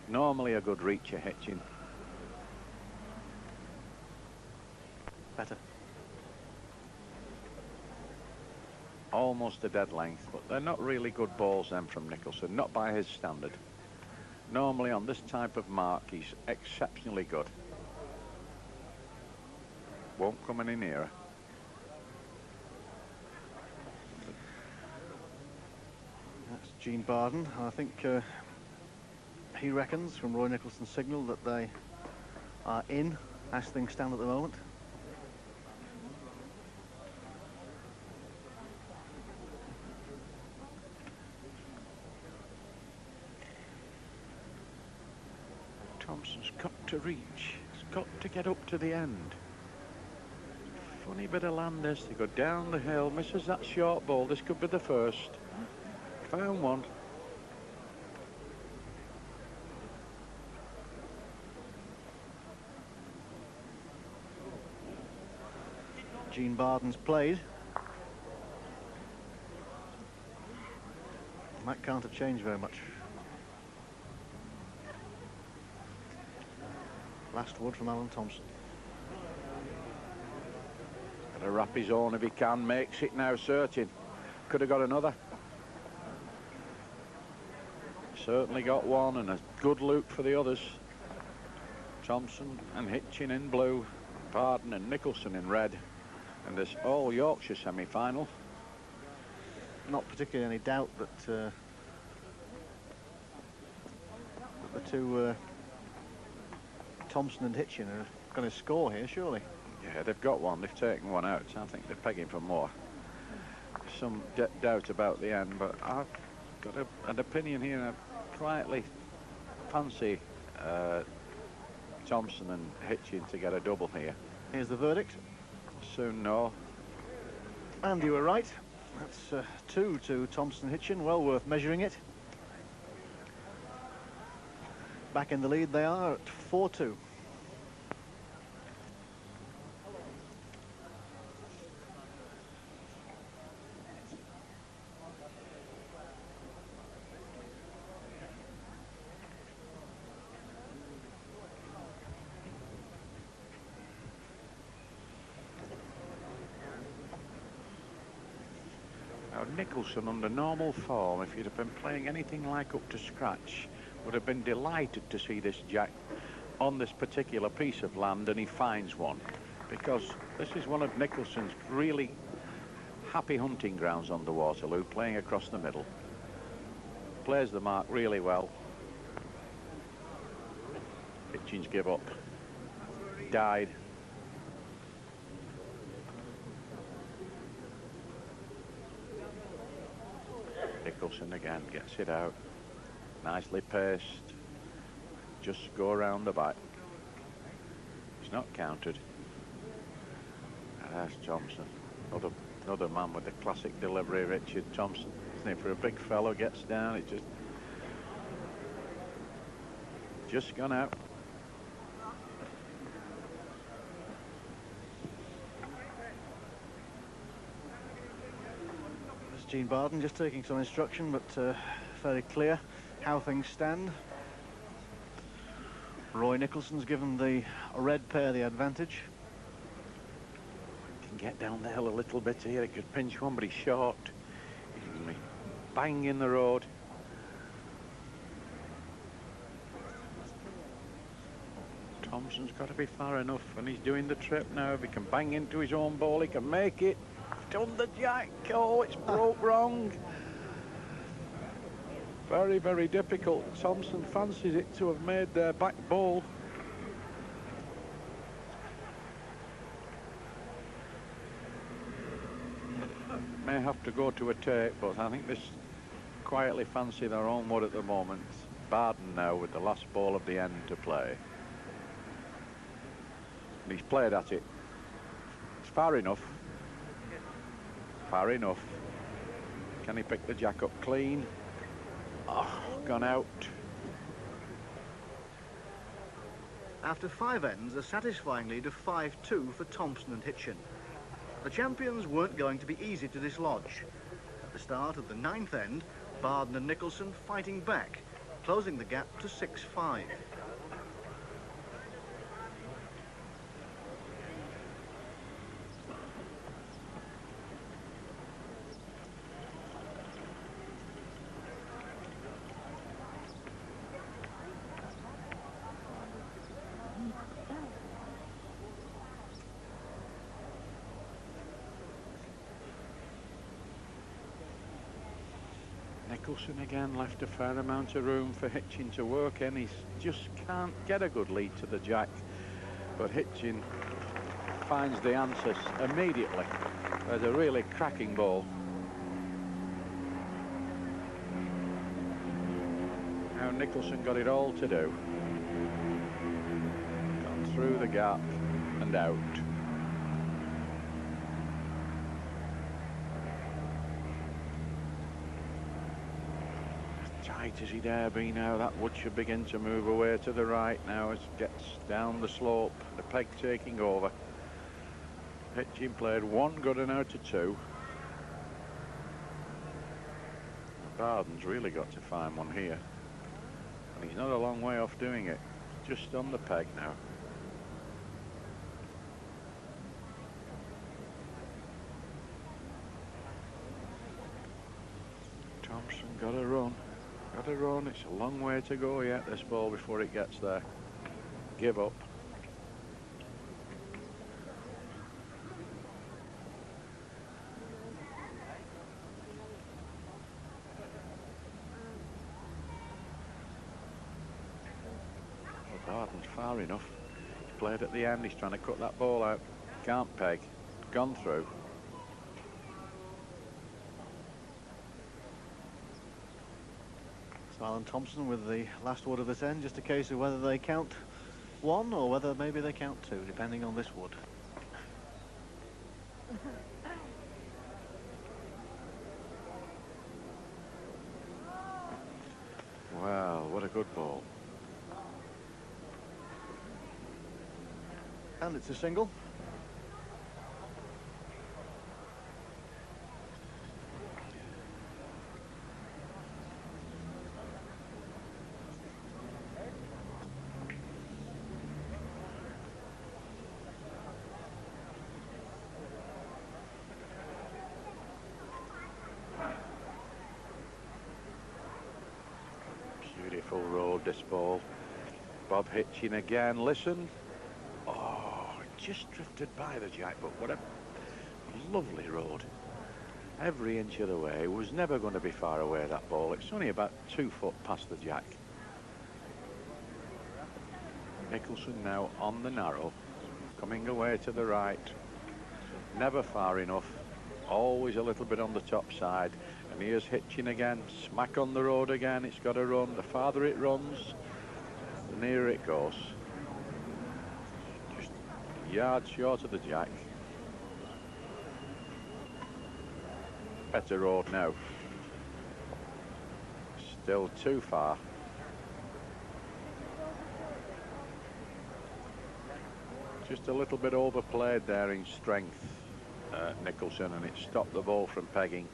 Normally a good reacher, Hitchen. Better. Almost a dead length, but they're not really good balls then from Nicholson, not by his standard. Normally on this type of mark he's exceptionally good. Won't come any nearer. That's Gene Barden. I think he reckons from Roy Nicholson's signal that they are in as things stand at the moment. Thompson's got to reach. He's got to get up to the end. Funny bit of land this. They go down the hill. Misses that short ball. This could be the first. Found one. Gene Barden's played. That can't have changed very much. Last wood from Allan Thompson. Got to wrap his own if he can. Makes it now searching. Could have got another. Certainly got one, and a good look for the others. Thompson and Hitchen in blue, Barden and Nicholson in red, and this all Yorkshire semi-final. Not particularly any doubt that the two Thompson and Hitchen are going to score here, surely. Yeah, they've got one. They've taken one out. I think they're pegging for more. Some doubt about the end, but I've got an opinion here. I quietly fancy Thompson and Hitchen to get a double here. Here's the verdict. Soon know. And you were right. That's 2 to Thompson Hitchen. Well worth measuring it. Back in the lead they are at 4-2. Now Nicholson, under normal form, if he'd have been playing anything like up to scratch, would have been delighted to see this jack on this particular piece of land, and he finds one, because this is one of Nicholson's really happy hunting grounds on the Waterloo, playing across the middle. Plays the mark really well. Hitchens give up. Died. Nicholson again gets it out. Nicely paced. Just go around the back. He's not countered. And there's Thompson. Another man with the classic delivery, Richard Thompson. Isn't it? For a big fellow, gets down, it just gone out. There's Gene Barden just taking some instruction, but fairly clear how things stand. Roy Nicholson's given the red pair the advantage. Can get down the hill a little bit here. He could pinch one, but he's short. He's going to be bang in the road. Thompson's got to be far enough, and he's doing the trip now. If he can bang into his own ball, he can make it. Done the jack. Oh, it's broke wrong. Very, very difficult. Thompson fancies it to have made their back ball. May have to go to a take, but I think this quietly fancy their own wood at the moment. Barden now with the last ball of the end to play. And he's played at it. It's far enough. Far enough. Can he pick the jack up clean? Oh, gone out. After 5 ends, a satisfying lead of 5-2 for Thompson and Hitchen. The champions weren't going to be easy to dislodge. At the start of the 9th end, Barden and Nicholson fighting back, closing the gap to 6-5. Nicholson again left a fair amount of room for Hitchen to work in. He just can't get a good lead to the jack, but Hitchen finds the answers immediately. There's a really cracking ball. Now Nicholson got it all to do. Gone through the gap and out. Tight as he dare be now. That wood should begin to move away to the right now as it gets down the slope. The peg taking over. Hitchen played one good and out of 2. Barden's really got to find one here, and he's not a long way off doing it. Just on the peg now. Thompson got a run. Got a run. It's a long way to go yet, this ball, before it gets there. Give up. Barden's far enough. He's played at the end. He's trying to cut that ball out. Can't peg. Gone through. Allan Thompson with the last wood of this end. Just a case of whether they count 1 or whether maybe they count 2, depending on this wood. Wow, what a good ball. And it's a single. Beautiful road, this ball. Bob Hitchen again. Listen. Oh, just drifted by the jack, but what a lovely road. Every inch of the way. It was never going to be far away, that ball. It's only about 2 foot past the jack. Nicholson now on the narrow, coming away to the right. Never far enough. always a little bit on the top side. And here's Hitchen again, smack on the road again. It's got to run. The farther it runs, the nearer it goes. Just a yard short of the jack. Better road now. Still too far. Just a little bit overplayed there in strength, Nicholson, and it stopped the ball from pegging.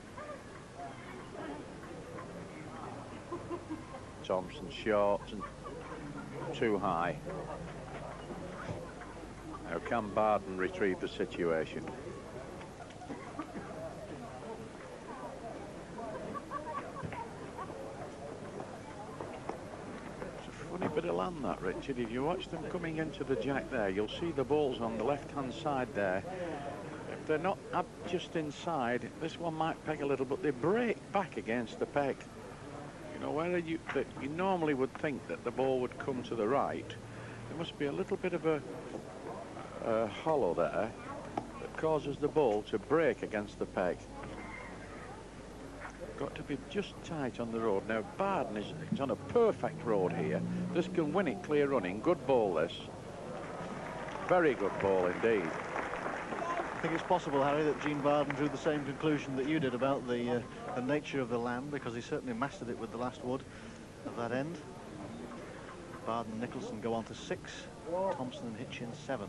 Thompson short and too high. Now can Barden retrieve the situation? Funny bit of land that, Richard. If you watch them coming into the jack there, you'll see the balls on the left-hand side there. If they're not up just inside, this one might peg a little, but they break back against the peg. You know, where you normally would think that the ball would come to the right, there must be a little bit of a hollow there that causes the ball to break against the peg. Got to be just tight on the road. Now Barden is on a perfect road here. This can win it clear running. Good ball, this. Very good ball indeed. I think it's possible, Harry, that Gene Barden drew the same conclusion that you did about the nature of the land, because he certainly mastered it with the last wood at that end. Barden and Nicholson go on to 6. Thompson and Hitchen 7.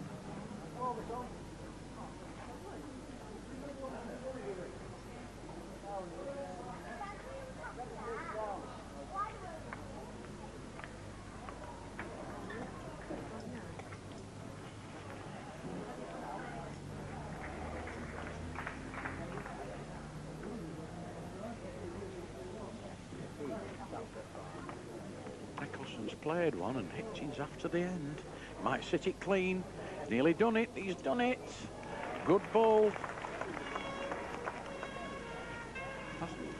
Played one and Hitchens after the end. Might sit it clean. Nearly done it. He's done it. Good ball.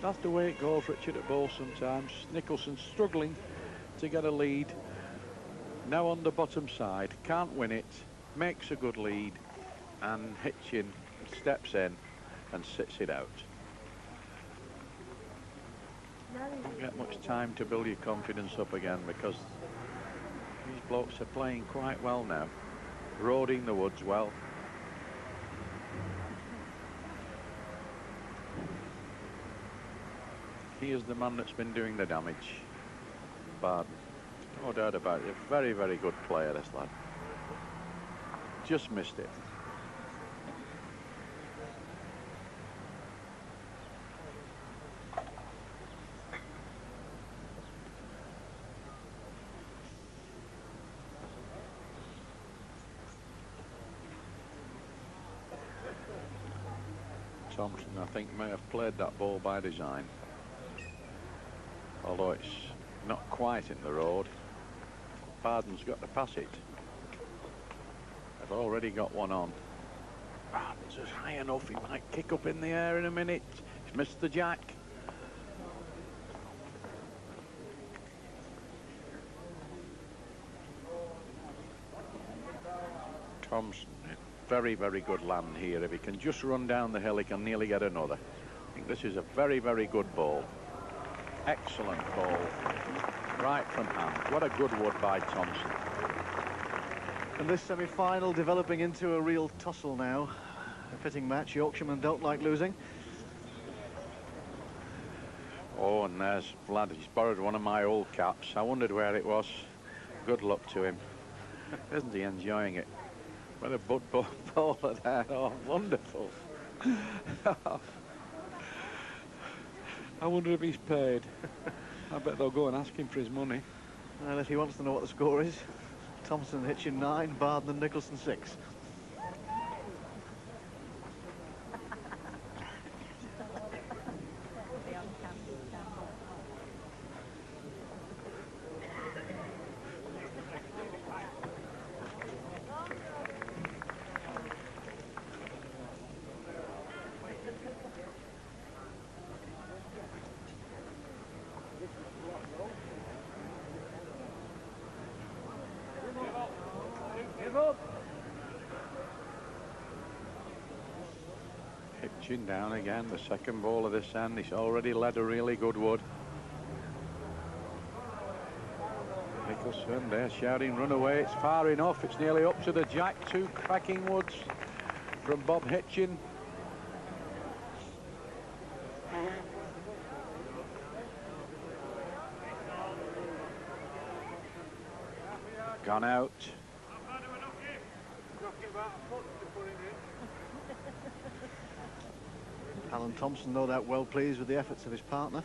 That's the way it goes, Richard, at ball sometimes. Nicholson struggling to get a lead. Now on the bottom side. Can't win it. Makes a good lead. And Hitchen steps in and sits it out. Don't get much time to build your confidence up again, because these blokes are playing quite well now, roading the woods well. He is the man that's been doing the damage, Barden. No doubt about it. A very, very good player, this lad. Just missed it. Thompson, I think, may have played that ball by design, although it's not quite in the road. Barden's got to pass it. I've already got one on. Barden's is high enough, he might kick up in the air in a minute. He's missed the jack. Thompson. Very, very good land here. If he can just run down the hill, he can nearly get another. I think this is a very, very good ball. Excellent ball. Right from hand. What a good wood by Thompson. And this semi-final developing into a real tussle now. A fitting match. Yorkshiremen don't like losing. Oh, and there's Vlad. He's borrowed one of my old caps. I wondered where it was. Good luck to him. Isn't he enjoying it? What a butt baller there. Oh, wonderful. I wonder if he's paid. I bet they'll go and ask him for his money. And if he wants to know what the score is, Thompson and Hitchen 9, Barden and Nicholson 6. Hitchen down again, the second ball of this end. He's already led a really good wood. Nicholson, they're shouting, run away. It's far enough. It's nearly up to the jack. Two cracking woods from Bob Hitchen. Gone out. Allan Thompson, no doubt, well pleased with the efforts of his partner.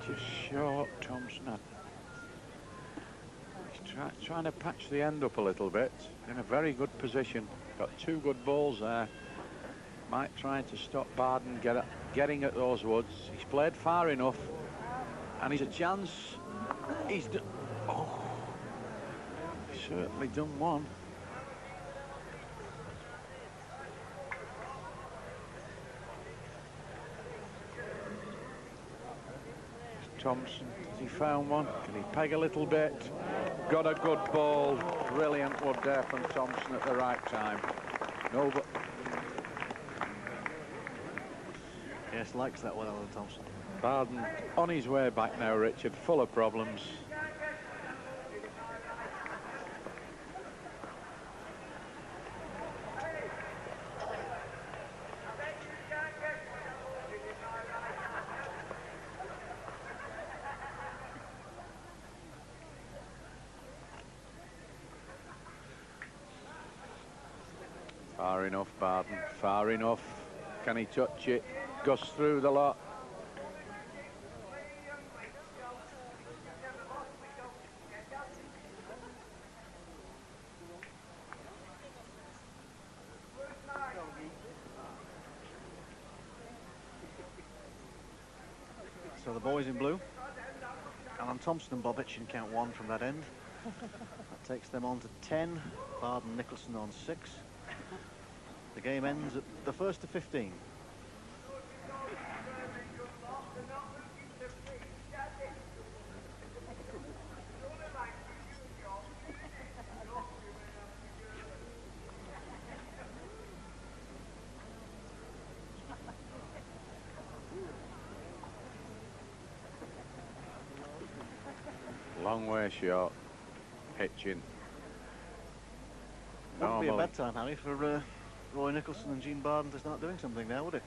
Just short, Thompson. He's trying to patch the end up a little bit. In a very good position. Got two good balls there. Might try to stop Barden getting at those woods. He's played far enough, and he's a chance. He's certainly done one. Thompson, has he found one? Can he peg a little bit? Got a good ball. Brilliant wood there from Thompson at the right time. No, but yes, likes that one, Allan Thompson. Barden on his way back now, Richard, full of problems. Far enough, Barden, far enough. Can he touch it? Goes through the lot. So the boys in blue, Allan Thompson and Bob Hitchen count one from that end. That takes them on to 10. Barden, Nicholson on 6. The game ends at the first of 15. Long way short, Hitchen. Wouldn't be a bad time, Harry, for Roy Nicholson and Gene Barden to start doing something now, would it?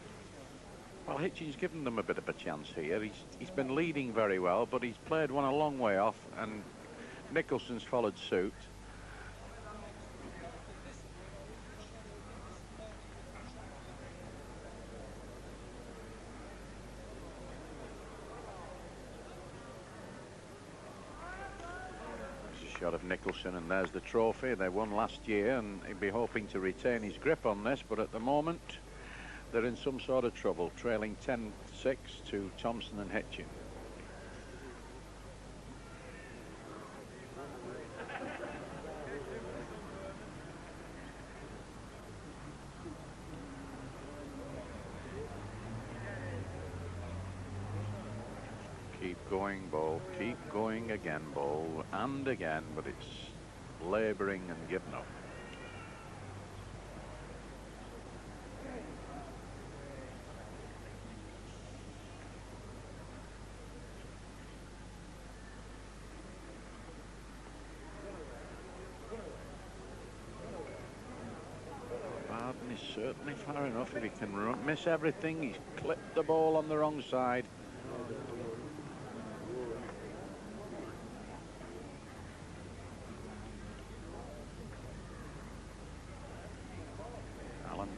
Well, Hitchen's given them a bit of a chance here. He's been leading very well, but he's played one a long way off, and Nicholson's followed suit. Shot of Nicholson, and there's the trophy. They won last year, and he'd be hoping to retain his grip on this, but at the moment they're in some sort of trouble, trailing 10-6 to Thompson and Hitchen. Keep going, ball. Keep going again, ball. And again, but it's labouring and giving up. Barden is certainly far enough. If he can miss everything, he's clipped the ball on the wrong side.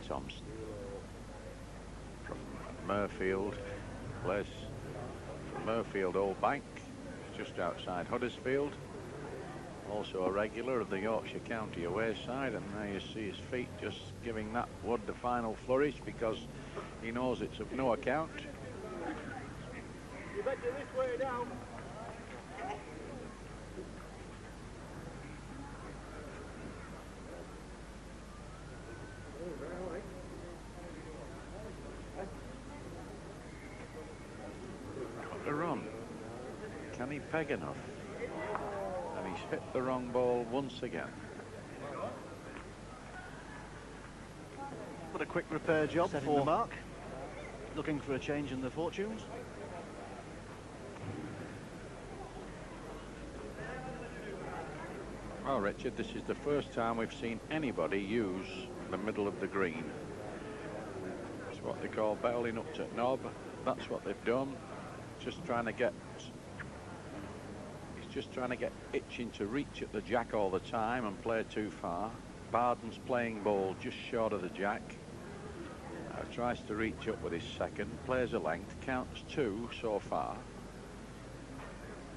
Thompson from Murfield, plays from Murfield Old Bank, just outside Huddersfield. Also a regular of the Yorkshire County away side, and there you see his feet just giving that wood the final flourish because he knows it's of no account. You better this way now. Got the run. Can he peg enough? And He's hit the wrong ball once again. But a quick repair job for the mark. Looking for a change in the fortunes. Well, Richard, this is the first time we've seen anybody use the middle of the green. It's what they call bowling up to knob. That's what they've done. He's just trying to get Hitchen to reach at the jack all the time and play too far. Barden's playing ball just short of the jack. Tries to reach up with his second, plays a length, counts 2 so far.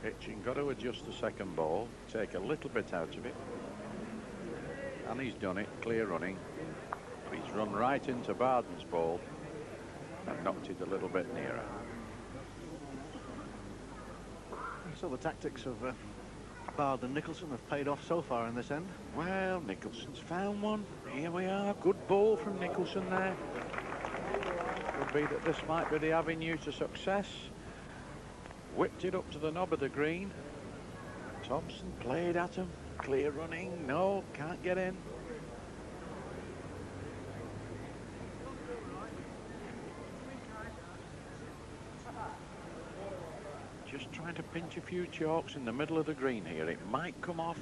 Hitchen got to adjust the second ball, take a little bit out of it, and he's done it, clear running. But he's run right into Barden's ball and knocked it a little bit nearer. So the tactics of Barden and Nicholson have paid off so far in this end. Well, Nicholson's found one. Here we are, good ball from Nicholson there. Could be that this might be the avenue to success. Whipped it up to the knob of the green. Thompson played at him. Clear running. No, can't get in. Just trying to pinch a few chalks in the middle of the green here. It might come off.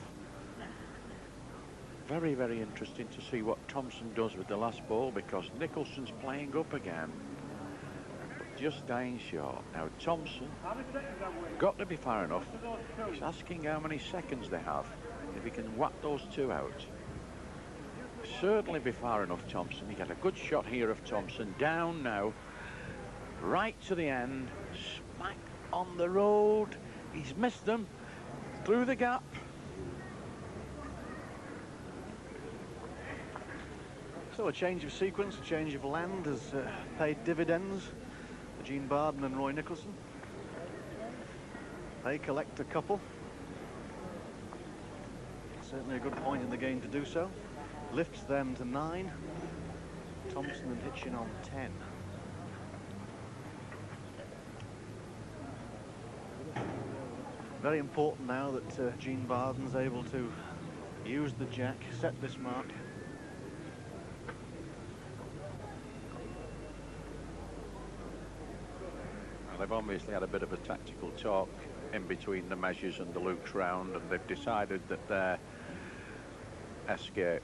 Very, very interesting to see what Thompson does with the last ball, because Nicholson's playing up again. But just dying short. Now Thompson got to be far enough. He's asking how many seconds they have. If he can whack those 2 out. Certainly be far enough, Thompson. He got a good shot here of Thompson. Down now. Right to the end. Smack on the road. He's missed them. Through the gap. So a change of sequence, a change of land has paid dividends for Gene Barden and Roy Nicholson. They collect a couple. Certainly a good point in the game to do so. Lifts them to 9. Thompson and Hitchen on 10. Very important now that Gene Barden's able to use the jack, set this mark. They've obviously had a bit of a tactical talk in between the measures and the Luke's round, and they've decided that their escape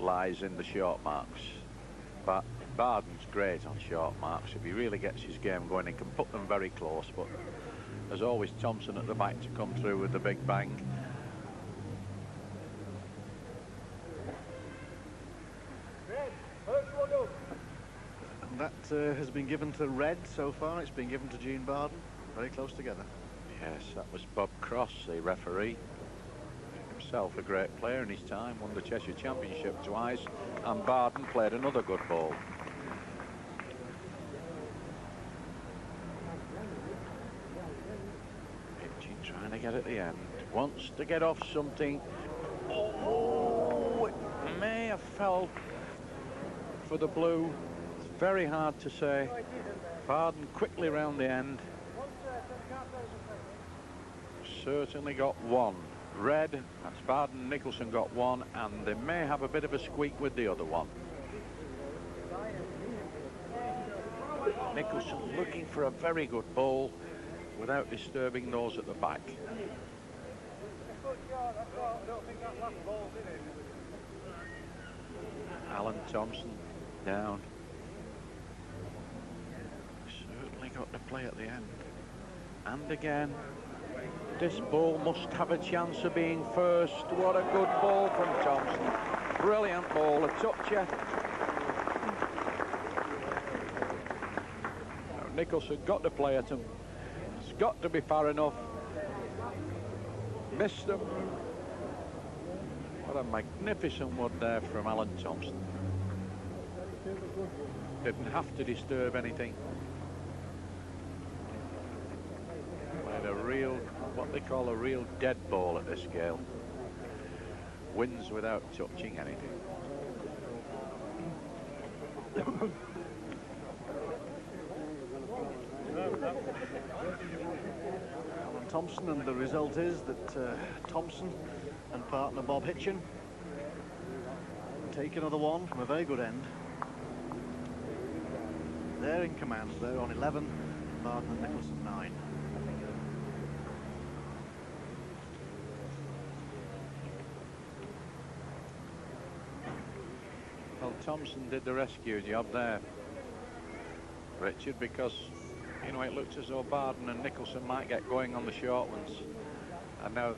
lies in the short marks. But Barden's great on short marks. If he really gets his game going, he can put them very close. But there's always Thompson at the back to come through with the big bang. That has been given to Red so far. It's been given to Gene Barden. Very close together. Yes, that was Bob Cross, the referee. Himself a great player in his time, won the Cheshire Championship twice, and Barden played another good ball. Hitchen trying to get at the end. Wants to get off something. Oh, it may have fell for the blue. Very hard to say. Barden quickly round the end. Certainly got 1. Red, that's Barden, Nicholson got 1, and they may have a bit of a squeak with the other one. Nicholson looking for a very good ball without disturbing those at the back. Allan Thompson down. Certainly got to play at the end. And again, this ball must have a chance of being first. What a good ball from Thompson. Brilliant ball, a toucher. Now, Nicholson got to play at him. It's got to be far enough. Missed him. What a magnificent one there from Allan Thompson. Didn't have to disturb anything. Played a real, what they call a real dead ball at this scale. Wins without touching anything. Allan Thompson, and the result is that Thompson and partner Bob Hitchen take another one from a very good end. They're in command. They're on 11, Barton and Nicholson 9. Well, Thompson did the rescue job there, Richard, because, you know, it looks as though Barton and Nicholson might get going on the short ones. And now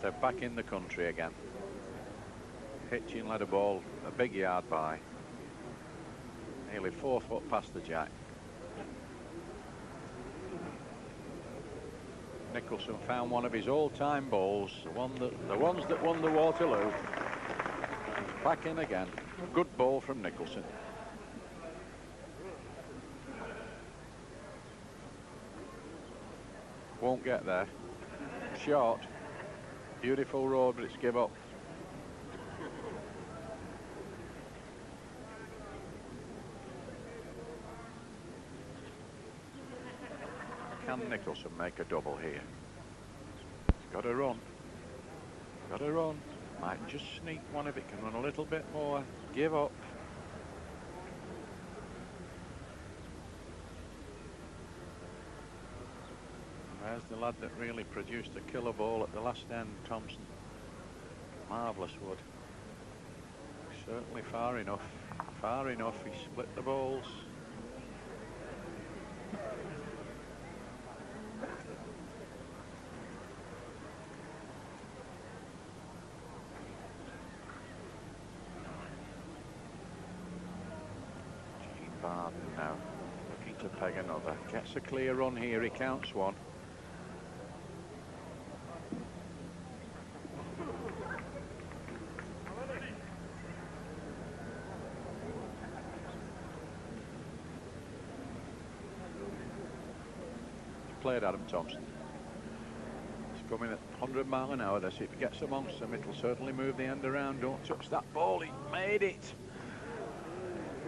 they're back in the country again. Hitchen led a ball a big yard by, nearly 4 foot past the jack. Nicholson found one of his all-time balls, the ones that won the Waterloo. Back in again. Good ball from Nicholson. Won't get there. Short. Beautiful road, but it's give up. Can Nicholson make a double here? He's got to run. Got to run. Might just sneak one if it can run a little bit more. Give up. There's the lad that really produced a killer ball at the last end, Thompson. Marvellous wood. Certainly far enough. Far enough. He split the balls. Barton now looking to peg another. Gets a clear run here. He counts one. Played Adam Thompson. He's coming at 100 mile an hour. Let's see if he gets amongst them. It'll certainly move the end around. Don't touch that ball. He made it.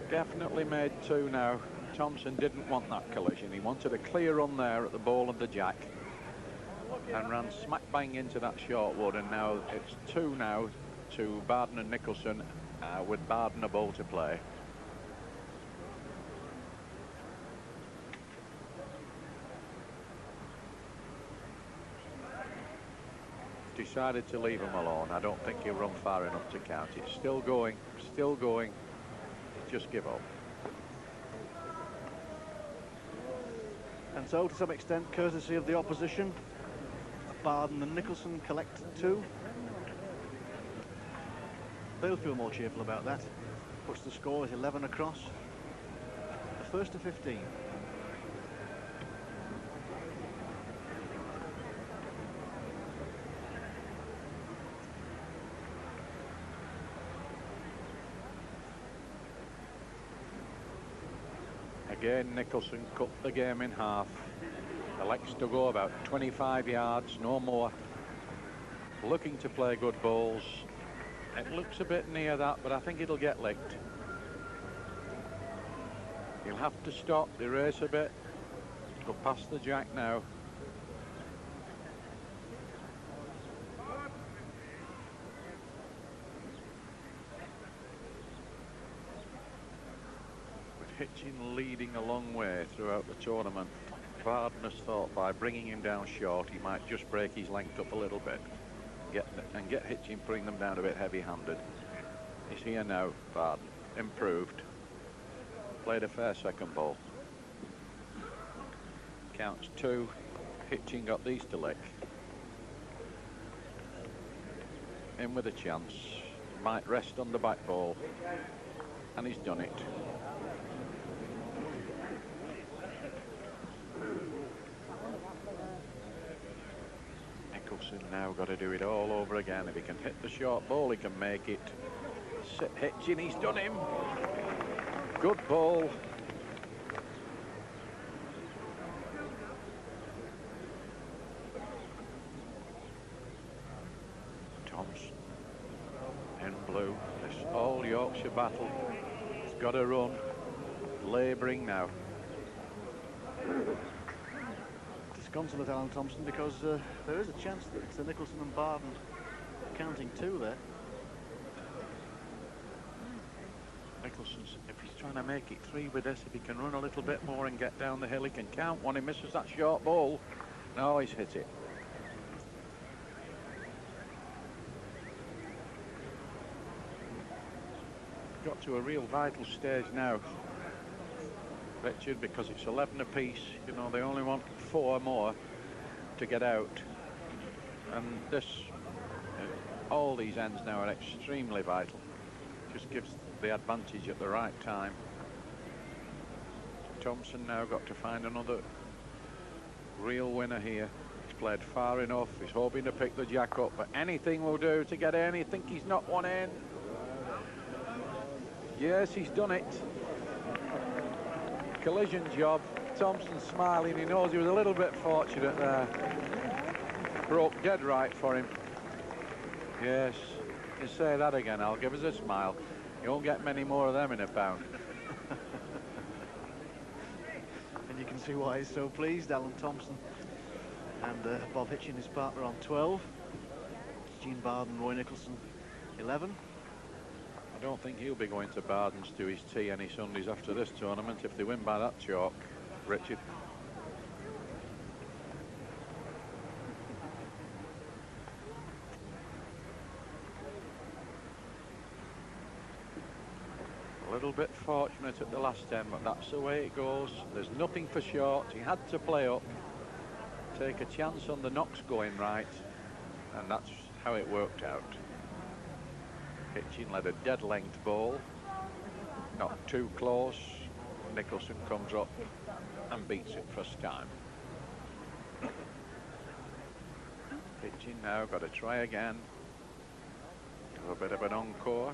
Definitely made 2 now. Thompson didn't want that collision. He wanted a clear run there at the ball and the jack, and ran smack bang into that short wood. And now it's 2 now to Barton and Nicholson, with Barton a ball to play. Decided to leave him alone. I don't think he'll run far enough to count. It's still going, still going. Just give up. And so, to some extent, courtesy of the opposition, Barton and Nicholson collect 2. They'll feel more cheerful about that. Puts the score at 11 across. The first to 15. Again, Nicholson cut the game in half. Elects to go about 25 yards, no more. Looking to play good balls. It looks a bit near that, but I think it'll get licked. He'll have to stop the race a bit. Go past the jack now. Hitchen leading a long way throughout the tournament. Barton has thought by bringing him down short, he might just break his length up a little bit, get Hitchen putting them down a bit heavy-handed. He's here now, Barton. Improved. Played a fair second ball. Counts 2. Hitchen got these to lick. In with a chance. Might rest on the back ball. And he's done it. Nicholson now got to do it all over again. If he can hit the short ball, he can make it. Hitchen, he's done him. Good ball. Thompson in blue. This all Yorkshire battle. He's got to run. Labouring now. disconsolate, Allan Thompson, because there is a chance that Nicholson and Barden counting two there. Nicholson's, if he's trying to make it three with this, if he can run a little bit more and get down the hill, he can count one. He misses that short ball. No, he's hit it. Got to a real vital stage now, Richard, because it's 11 apiece. You know, they only want 4 more to get out, and this, all these ends now are extremely vital. Just gives the advantage at the right time. Thompson now got to find another real winner here. He's played far enough. He's hoping to pick the jack up, but anything will do to get in. I think he's knocked one in. Yes, he's done it. Collision job. Thompson smiling. He knows he was a little bit fortunate there. Broke dead right for him. Yes, you say that again, Al. Give us a smile. You won't get many more of them in a pound. And you can see why he's so pleased, Allan Thompson. And Bob Hitchen, his partner, on 12. Gene Barden, Roy Nicholson, 11. I don't think he'll be going to Barden's to his tea any Sundays after this tournament if they win by that chalk, Richard. A little bit fortunate at the last 10, but that's the way it goes. There's nothing for short. He had to play up, take a chance on the knocks going right, and that's how it worked out. Hitchen led a dead length ball, not too close. Nicholson comes up and beats it first time. Hitchen now got to try again. Do a bit of an encore.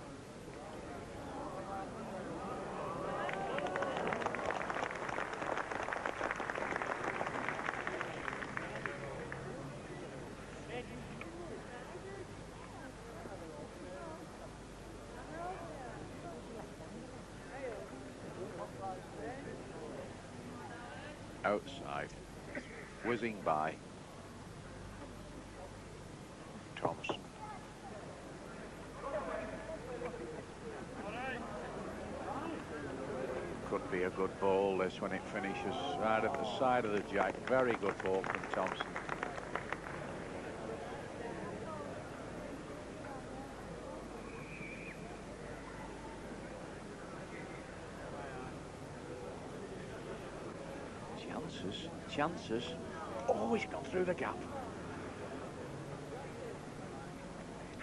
Outside, whizzing by. Thompson. Could be a good ball, this, when it finishes right at the side of the jack. Very good ball from Thompson. Chances. Oh, he's gone through the gap.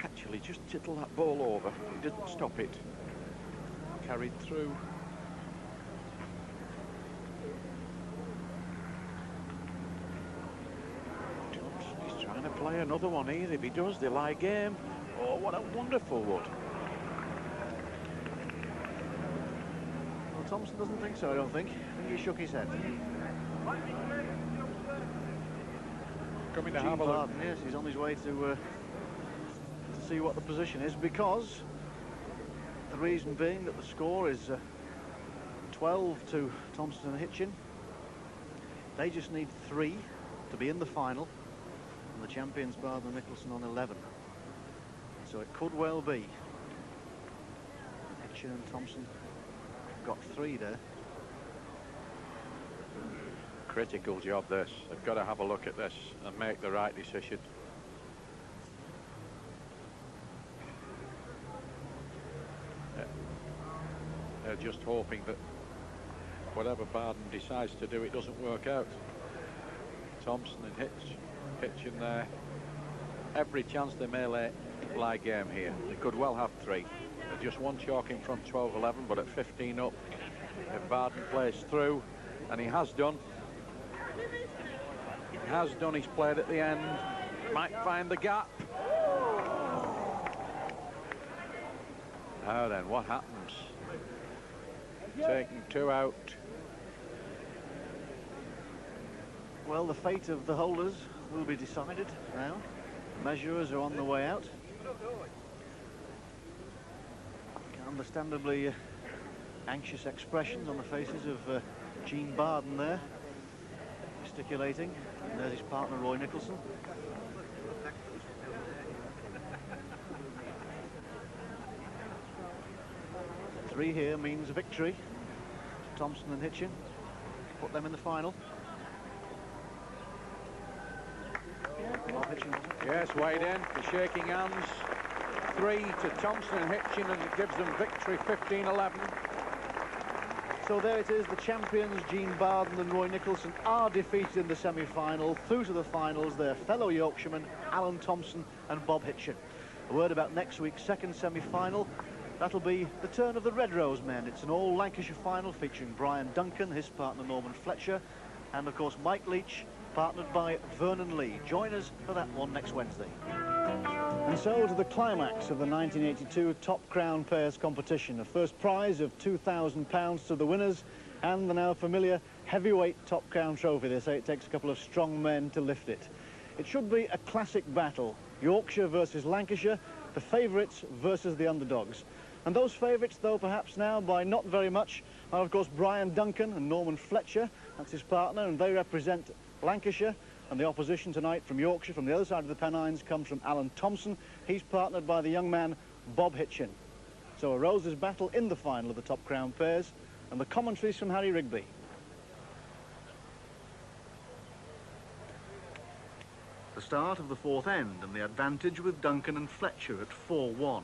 Actually, just tittle that ball over. He didn't stop it. Carried through. Thompson, he's trying to play another one here. If he does, they lie game. Oh, what a wonderful wood. Well, Thompson doesn't think so, I don't think. I think he shook his head. Coming to Gene have a look. Barden, yes, he's on his way to see what the position is, because the reason being that the score is 12 to Thompson and Hitchen. They just need 3 to be in the final, and the champions Barden and Nicholson on 11. So it could well be Hitchen and Thompson got 3 there. Critical job, this. They've got to have a look at this and make the right decision. They're just hoping that whatever Barden decides to do, it doesn't work out. Thompson and Hitchen there. Every chance they may lie game here. They could well have 3. They're just one chalk in front, 12-11, but at 15 up, if Barden plays through, and he has done, he's played at the end, might find the gap. Now then, what happens? Taking 2 out. Well, the fate of the holders will be decided now. Measurers are on the way out. Understandably anxious expressions on the faces of Gene Barden there, gesticulating. And there's his partner, Roy Nicholson. Three here means victory. Thompson and Hitchen put them in the final. Yes, weighed in, the shaking hands. 3 to Thompson and Hitchen, and it gives them victory, 15-11. So there it is, the champions, Gene Barden and Roy Nicholson, are defeated in the semi-final. Through to the finals, their fellow Yorkshiremen, Allan Thompson and Bob Hitchen. A word about next week's second semi-final. That'll be the turn of the Red Rose men. It's an all-Lancashire final featuring Brian Duncan, his partner Norman Fletcher, and of course Mike Leach, partnered by Vernon Lee. Join us for that one next Wednesday. And so to the climax of the 1982 Top Crown Pairs competition. A first prize of £2,000 to the winners and the now familiar heavyweight Top Crown trophy. They say it takes a couple of strong men to lift it. It should be a classic battle. Yorkshire versus Lancashire, the favourites versus the underdogs. And those favourites, though perhaps now by not very much, are of course Brian Duncan and Norman Fletcher. That's his partner, and they represent Lancashire. And the opposition tonight from Yorkshire, from the other side of the Pennines, comes from Allan Thompson. He's partnered by the young man Bob Hitchen. So a Roses battle in the final of the Top Crown Pairs, and the commentaries from Harry Rigby. The start of the fourth end, and the advantage with Duncan and Fletcher at 4-1.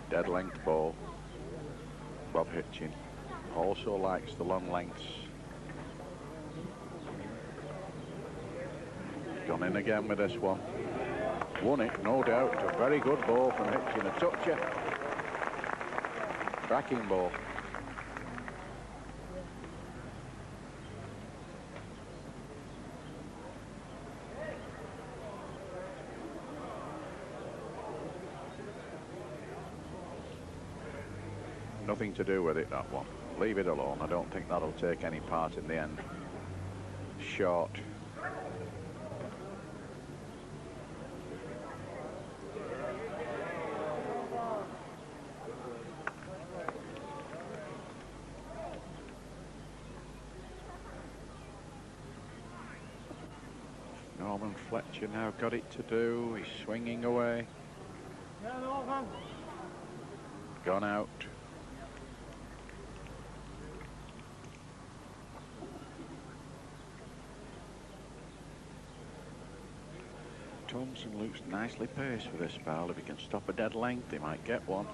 Dead length ball. Bob Hitchen also likes the long lengths. Gone in again with this one. Won it, no doubt. A very good ball from Hitchen. A toucher. Cracking ball. Nothing to do with it, that one. Leave it alone. I don't think that'll take any part in the end. Short. Norman Fletcher now got it to do. He's swinging away. Gone out. Thompson looks nicely paced for this spell. If he can stop a dead length, he might get one.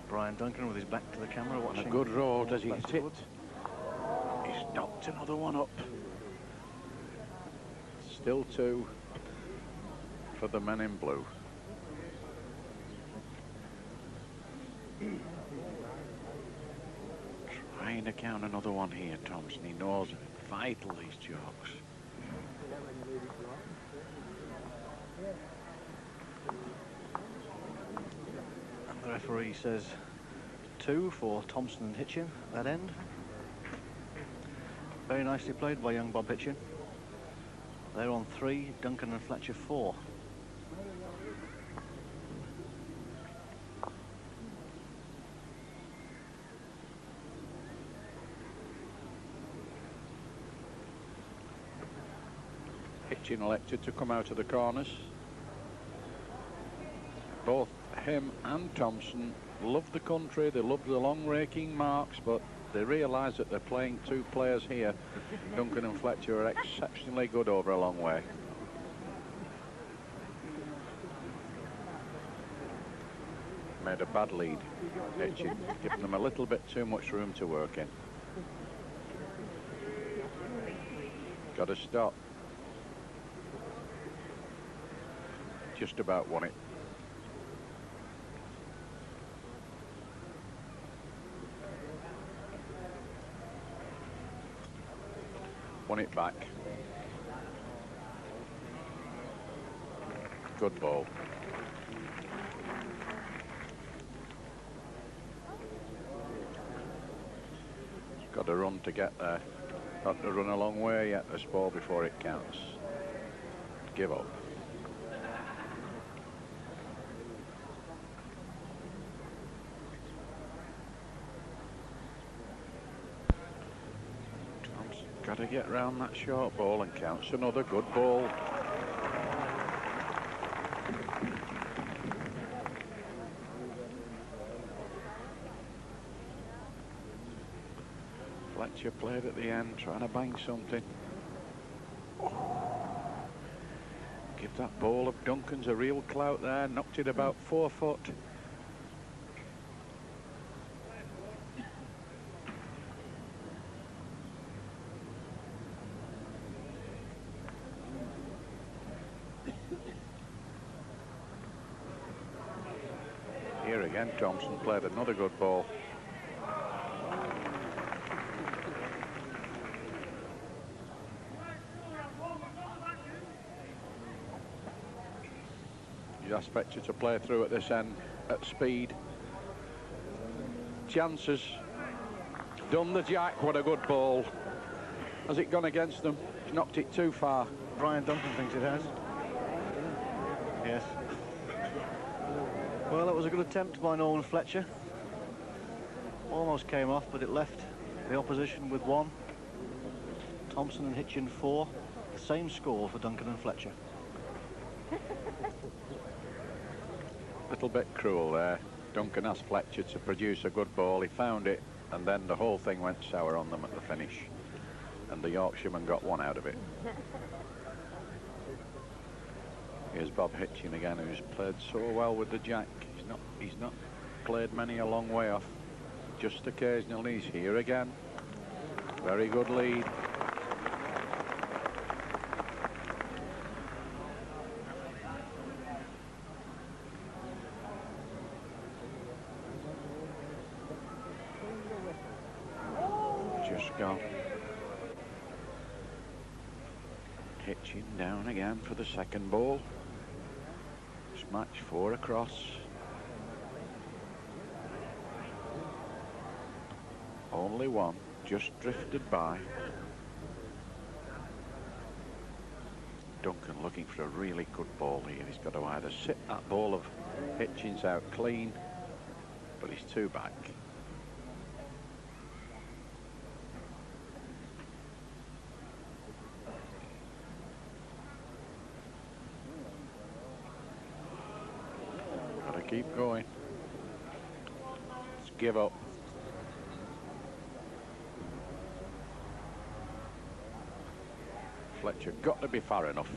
Brian Duncan with his back to the camera watching. A good roll. Does he hit it? He's knocked another one up. Still 2 for the men in blue. Trying to count another one here, Thompson. He knows vital, these jokes. And the referee says 2 for Thompson and Hitchen, that end. Very nicely played by young Bob Hitchen. They're on 3, Duncan and Fletcher 4. Hitchen elected to come out of the corners. Both him and Thompson love the country, they love the long raking marks, but they realise that they're playing 2 players here. Duncan and Fletcher are exceptionally good over a long way. Made a bad lead, Hitchen, giving them a little bit too much room to work in. Got to stop. Just about won it. Won it back. Good ball. Got to run to get there. Got to run a long way yet, this ball, before it counts. Give up. Thompson got to get round that short ball and counts another good ball. Fletcher played at the end, trying to bang something. Give that ball of Duncan's a real clout there. Knocked it about 4 foot. Here again, Thompson played another good ball. You ask Fletcher to play through at this end at speed. Chances. Done the jack. What a good ball. Has it gone against them? He's knocked it too far. Brian Duncan thinks it has. Yes. Well, that was a good attempt by Norman Fletcher. Almost came off, but it left the opposition with 1. Thompson and Hitchen 4. The same score for Duncan and Fletcher. Little bit cruel there. Duncan asked Fletcher to produce a good ball. He found it, and then the whole thing went sour on them at the finish. And the Yorkshireman got 1 out of it. Here's Bob Hitchen again, who's played so well with the jack. He's not played many a long way off. Just occasionally. He's here again. Very good lead. Just gone. Hitchen down again for the second ball. It's match 4 across. Only 1, just drifted by. Duncan looking for a really good ball here. He's got to either sit that ball of Hitchens out clean, but he's 2 back. Got to keep going. Let's give up. Fletcher got to be far enough.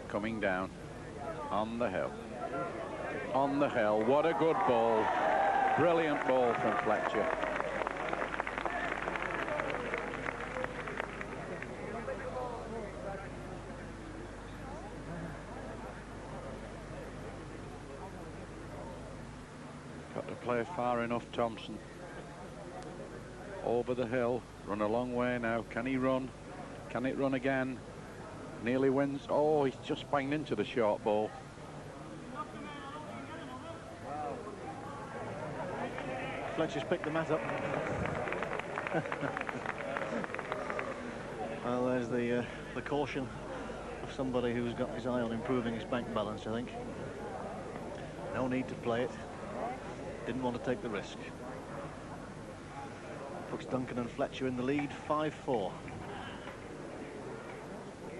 Coming down on the hill. On the hill. What a good ball. Brilliant ball from Fletcher. Got to play far enough, Thompson. Over the hill. Run a long way now. Can he run? Can it run again? Nearly wins. Oh, he's just banged into the short ball. Fletcher's picked the mat up. Well, there's the caution of somebody who's got his eye on improving his bank balance, I think. No need to play it. Didn't want to take the risk. Puts Duncan and Fletcher in the lead, 5-4.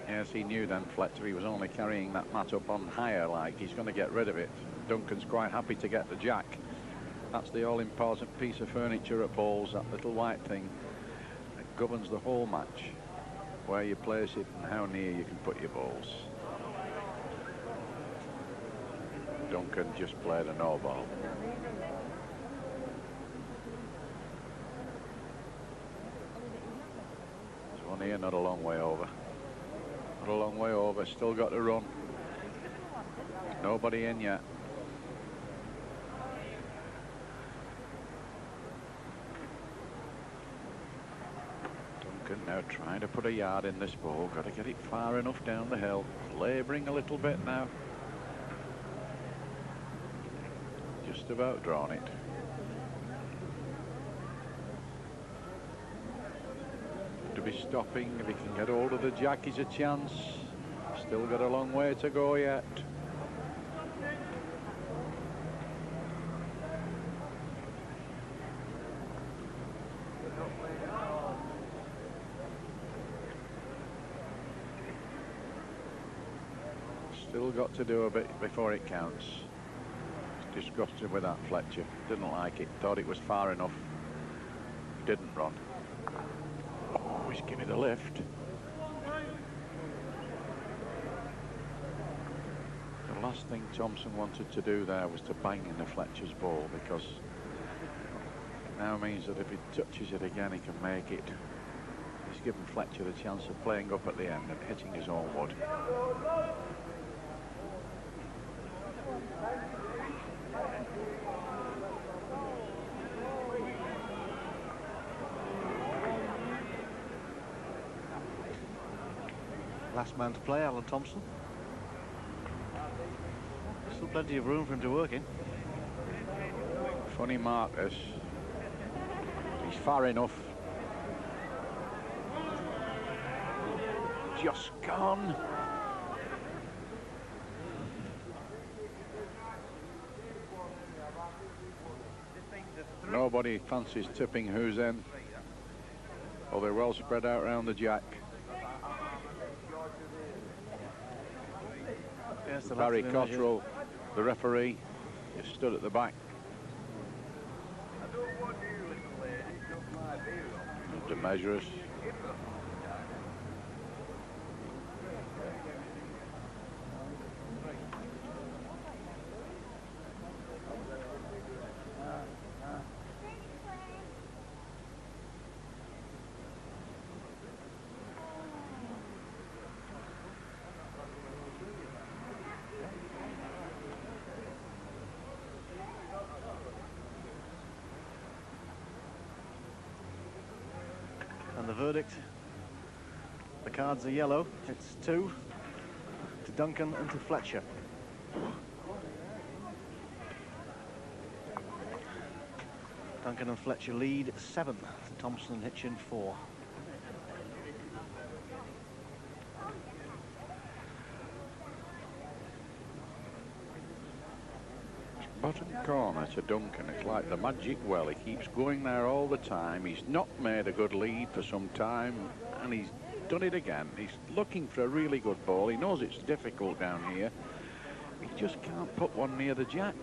Yes, he knew then, Fletcher. He was only carrying that mat up on higher, like he's going to get rid of it. Duncan's quite happy to get the jack. That's the all-important piece of furniture at bowls, that little white thing. It governs the whole match, where you place it and how near you can put your balls. Duncan just played a no ball. There's one here, not a long way over. Not a long way over, still got to run. Nobody in yet. Duncan now trying to put a yard in this ball. Got to get it far enough down the hill. Labouring a little bit now. Just about drawn it. To be stopping. If he can get hold of the jack, he's a chance. Still got a long way to go yet. Still got to do a bit before it counts. He's disgusted with that Fletcher. Didn't like it. Thought it was far enough. Didn't run. Oh, he's giving the lift. The last thing Thompson wanted to do there was to bang in the Fletcher's ball, because it now means that if he touches it again, he can make it. He's given Fletcher the chance of playing up at the end and hitting his own wood. Last man to play, Allan Thompson. Still plenty of room for him to work in. Funny mark this. He's far enough. Just gone. Nobody fancies tipping who's in. Oh, they're well spread out around the jack. Yes, Barry Cotterill, the referee, just stood at the back. To measure us. And the verdict, the cards are yellow. It's 2 to Duncan and to Fletcher. Duncan and Fletcher lead 7 to Thompson and Hitchen 4. Bottom corner to Duncan. It's like the magic well. He keeps going there all the time. He's not made a good lead for some time, and he's done it again. He's looking for a really good ball. He knows it's difficult down here. He just can't put one near the jack.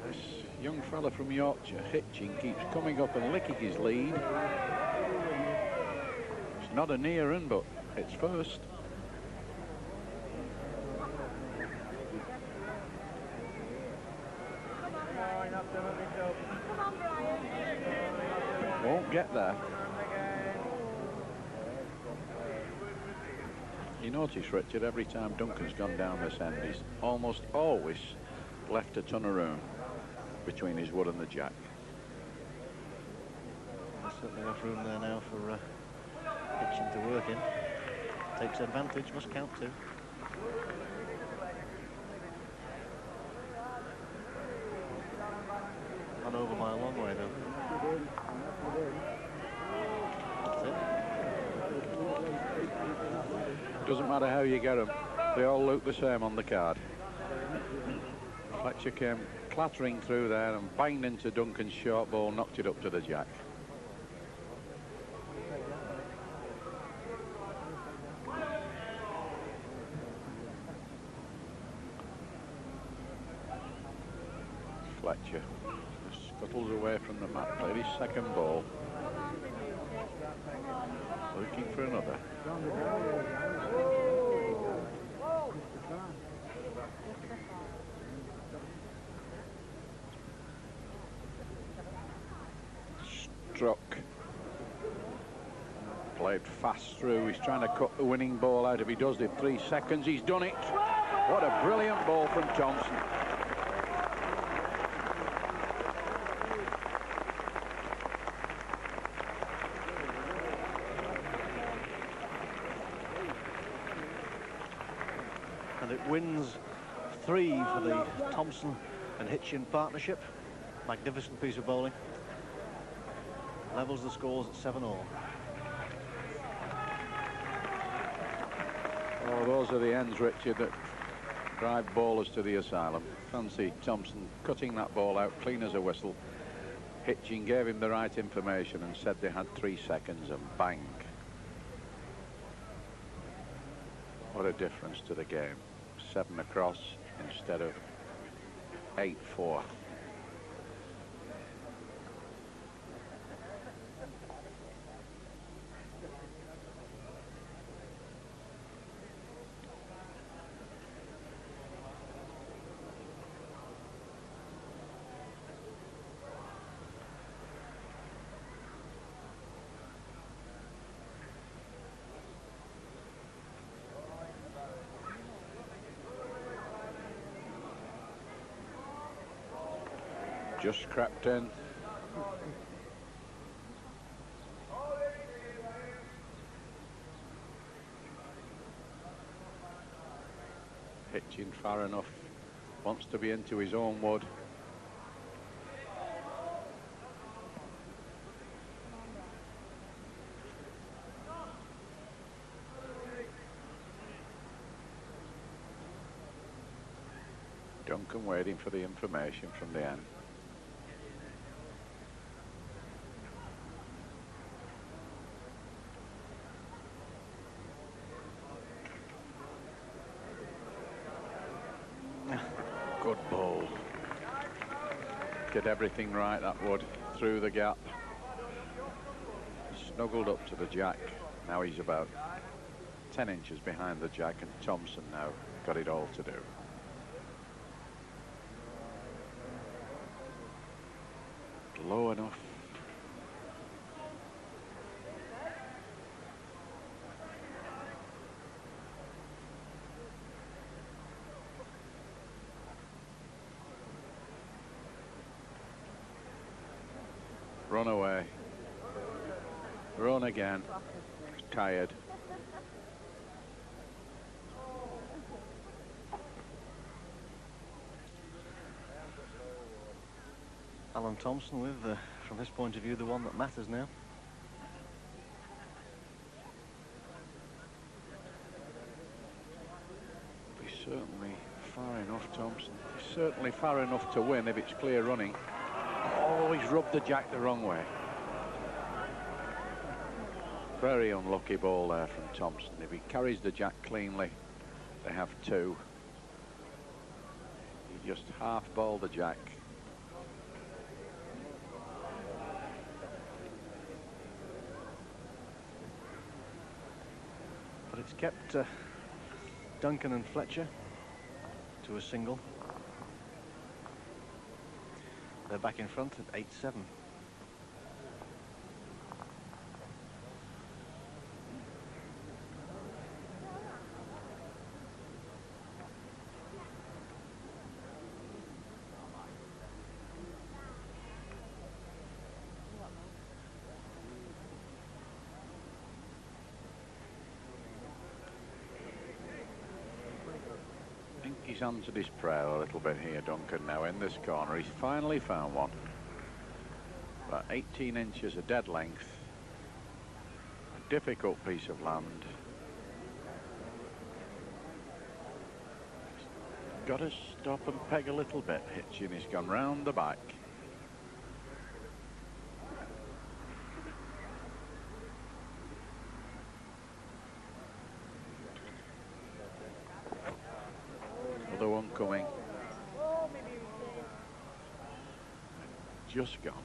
This young fella from Yorkshire, Hitchen, keeps coming up and licking his lead. It's not a near run, but it's first. Won't get there. You notice, Richard, every time Duncan's gone down this end, he's almost always left a ton of room between his wood and the jack. There's certainly enough room there now for Hitchen to work in. Takes advantage, must count 2. Not over by a long way, though. That's it. Doesn't matter how you get them, they all look the same on the card. Fletcher came clattering through there and banged into Duncan's short ball, knocked it up to the jack. Fletcher scuttles away from the mat, played his second ball. Looking for another. Struck. Played fast through. He's trying to cut the winning ball out. If he does in 3 seconds, he's done it. What a brilliant ball from Thompson. wins 3 for the Thompson and Hitchen partnership. Magnificent piece of bowling. Levels the scores at 7-all. Oh, those are the ends, Richard, that drive bowlers to the asylum. Fancy Thompson cutting that ball out clean as a whistle. Hitchen gave him the right information and said they had 3 seconds, and bang. What a difference to the game. 7 across instead of 8-4. Just crept in. Hitchen far enough. Wants to be into his own wood. Duncan waiting for the information from the end. Good ball. Did everything right, that would. Through the gap. Snuggled up to the jack. Now he's about 10 inches behind the jack, and Thompson now got it all to do. Low enough. Run away. Run again. Tired. Allan Thompson with, from his point of view, the one that matters now. He's certainly far enough, Thompson. He's certainly far enough to win if it's clear running. Oh, he's rubbed the jack the wrong way. Very unlucky ball there from Thompson. If he carries the jack cleanly, they have 2. He just half bowled the jack. But it's kept Duncan and Fletcher to a single. They're back in front at 8-7. He's answered his prayer a little bit here, Duncan, now in this corner. He's finally found one. About 18 inches of dead length. A difficult piece of land. Got to stop and peg a little bit. Hitchen, he's gone round the back. Another one coming. Just gone.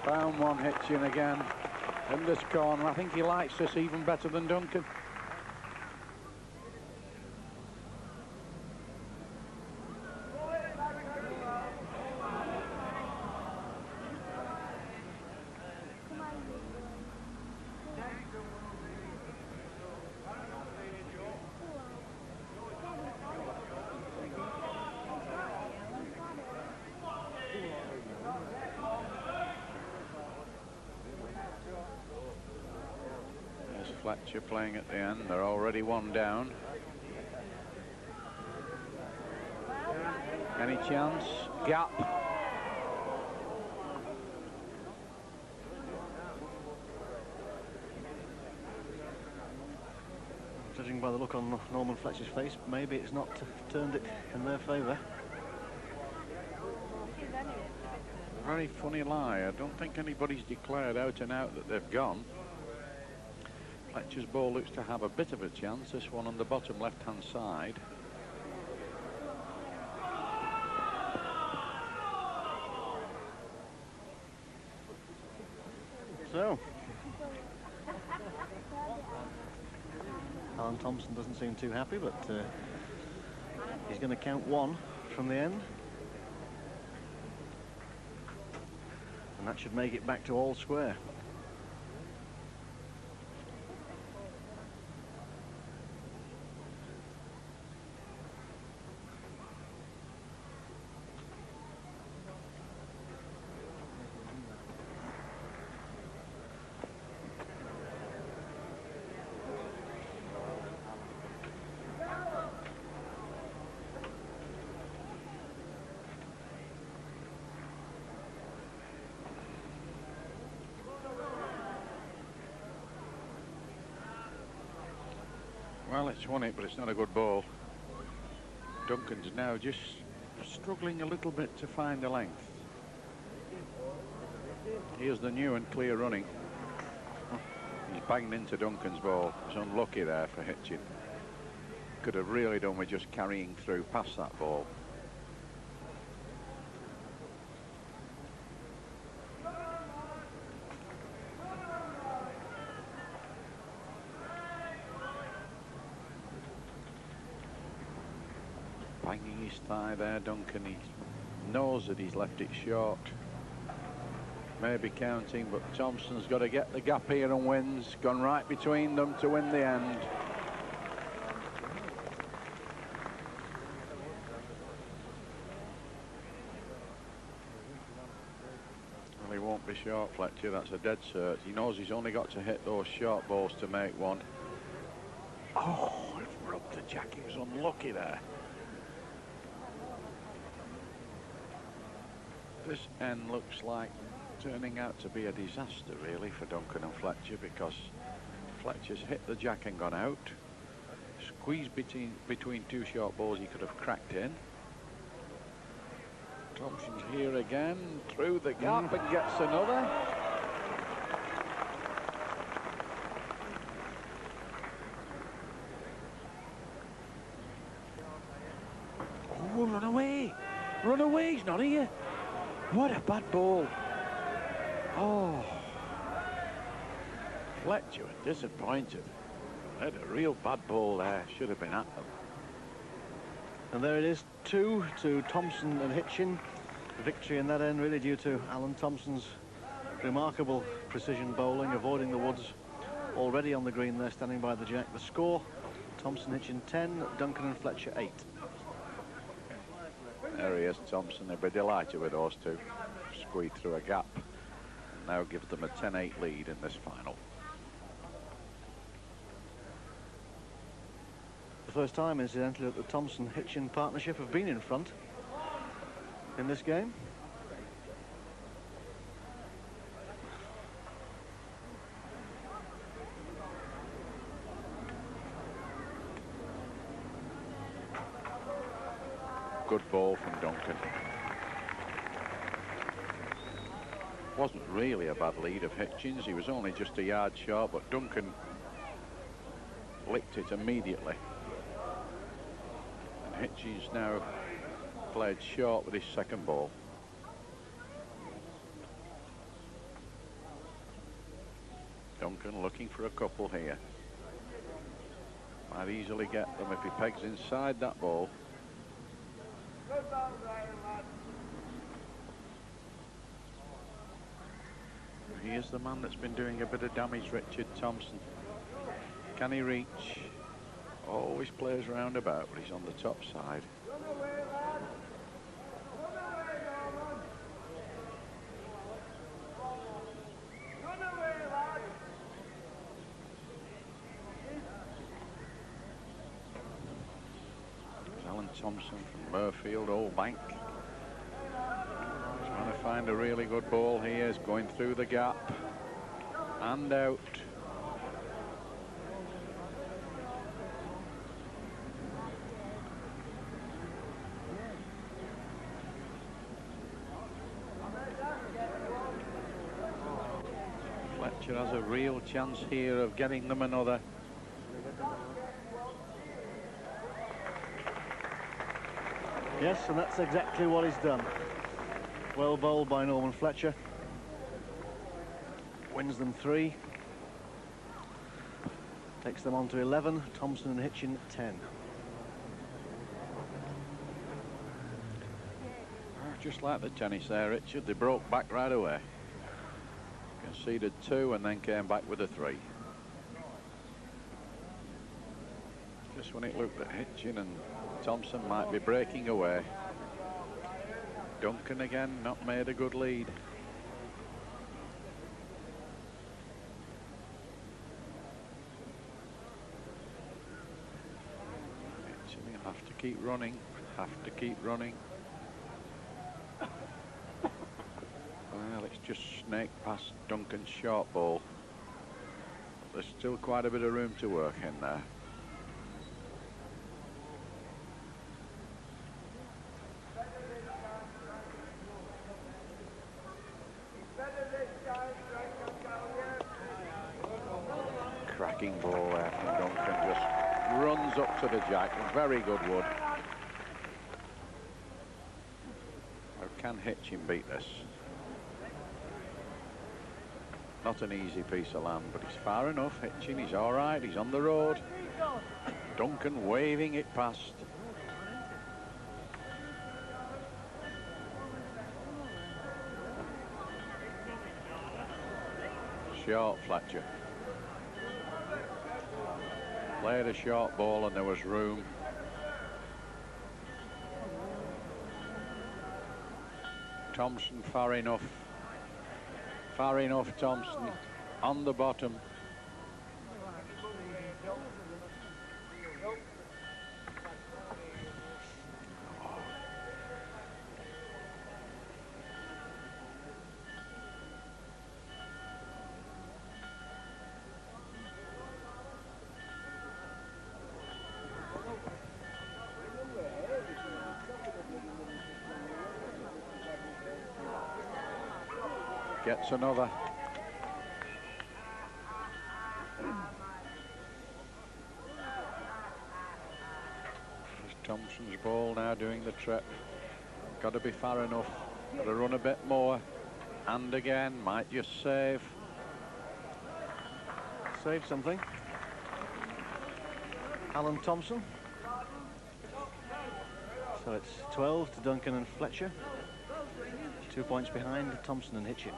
Found one, Hitchen again in this corner. I think he likes this even better than Duncan. Fletcher playing at the end. They're already one down. Any chance? Gap. Judging by the look on Norman Fletcher's face, maybe it's not turned it in their favour. Very funny lie. I don't think anybody's declared out and out that they've gone. Fletcher's ball looks to have a bit of a chance. This one on the bottom left-hand side. So, Allan Thompson doesn't seem too happy, but he's going to count one from the end. And that should make it back to all square. Well, it's won it, but it's not a good ball. Duncan's now just struggling a little bit to find the length. Here's the new and clear running. He's banged into Duncan's ball. It's unlucky there for Hitchen. Could have really done with just carrying through past that ball. Banging his thigh there, Duncan. He knows that he's left it short. Maybe counting, but Thompson's got to get the gap here and wins. Gone right between them to win the end. Well, he won't be short, Fletcher. That's a dead cert. He knows he's only got to hit those short balls to make one. Oh, it rubbed the jack. He was unlucky there. This end looks like turning out to be a disaster, really, for Duncan and Fletcher, because Fletcher's hit the jack and gone out. Squeezed between two short balls he could have cracked in. Thompson's here again, through the gap and gets another. Oh, run away! Run away, he's not here. What a bad ball. Oh. Fletcher was disappointed. Had a real bad ball there. Should have been at them. And there it is, 2 to Thompson and Hitchen. Victory in that end really due to Allan Thompson's remarkable precision bowling, avoiding the woods. Already on the green there, standing by the jack. The score, Thompson, Hitchen 10, Duncan and Fletcher 8. There he is, Thompson. They'll be delighted with those two. Squeeze through a gap. Now gives them a 10-8 lead in this final. The first time, incidentally, that the Thompson-Hitchen partnership have been in front in this game. Good ball from Duncan. Wasn't really a bad lead of Hitchens. He was only just a yard short, but Duncan licked it immediately. And Hitchens now played short with his second ball. Duncan looking for a couple here. Might easily get them if he pegs inside that ball. He is the man that's been doing a bit of damage, Richard Thompson. Can he reach? Always plays roundabout, but he's on the top side. Thompson from Murfield, Old Bank. Trying to find a really good ball here. He's going through the gap and out. Fletcher has a real chance here of getting them another. Yes, and that's exactly what he's done. Well bowled by Norman Fletcher. Wins them 3. Takes them on to 11. Thompson and Hitchen 10. Just like the tennis there, Richard, they broke back right away. Conceded 2 and then came back with a 3. Just when it looked that Hitchen and Thompson might be breaking away. Duncan again, not made a good lead. Hitchen will have to keep running, Well, it's just snake past Duncan's short ball. There's still quite a bit of room to work in there. Cracking ball there from Duncan, just runs up to the jack. Very good wood. How can Hitchen beat this? Not an easy piece of land, but he's far enough. Hitchen, he's all right, he's on the road. Duncan waving it past. Short, Fletcher. Played a short ball and there was room. Thompson far enough. Far enough, Thompson on the bottom. Gets another. Thompson's ball now doing the trip. Got to be far enough. Got to run a bit more. And again, might just save. Save something. Allan Thompson. So it's 12 to Duncan and Fletcher. 2 points behind Thompson and Hitchen.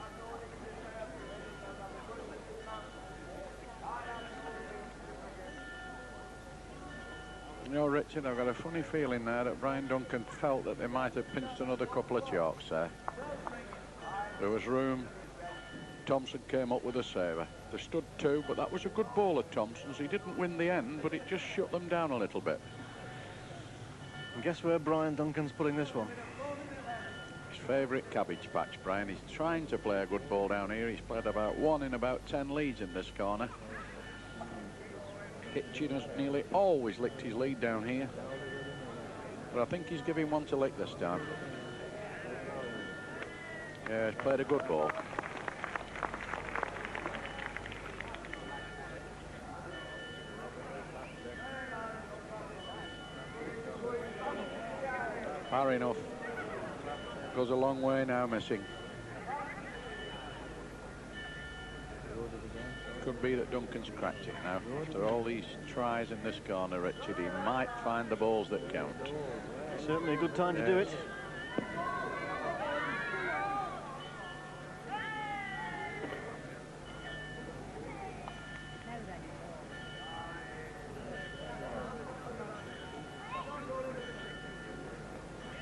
You know, Richard, I've got a funny feeling there that Brian Duncan felt that they might have pinched another couple of chalks there. There was room. Thompson came up with a saver. They stood 2, but that was a good ball at Thompson's. He didn't win the end, but it just shut them down a little bit. And guess where Brian Duncan's putting this one? His favourite cabbage patch, Brian. He's trying to play a good ball down here. He's played about 1 in about 10 leads in this corner. Hitchen has nearly always licked his lead down here, but I think he's giving one to lick this time. Yeah, he's played a good ball. Far enough. Goes a long way now, missing. Could be that Duncan's cracked it now. After all these tries in this corner, Richard, he might find the balls that count. Certainly a good time to do it.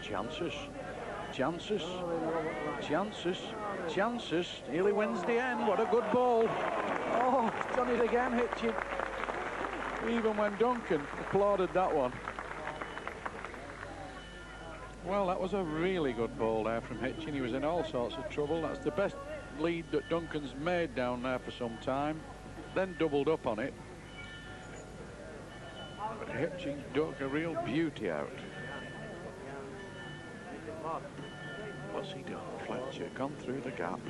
Chances, chances, chances, chances. Nearly wins the end. What a good ball. Oh, he's done it again, Hitchen. Even when Duncan applauded that one. Well, that was a really good ball there from Hitchen. He was in all sorts of trouble. That's the best lead that Duncan's made down there for some time. Then doubled up on it. But Hitchen dug a real beauty out. What's he done? Fletcher gone through the gap.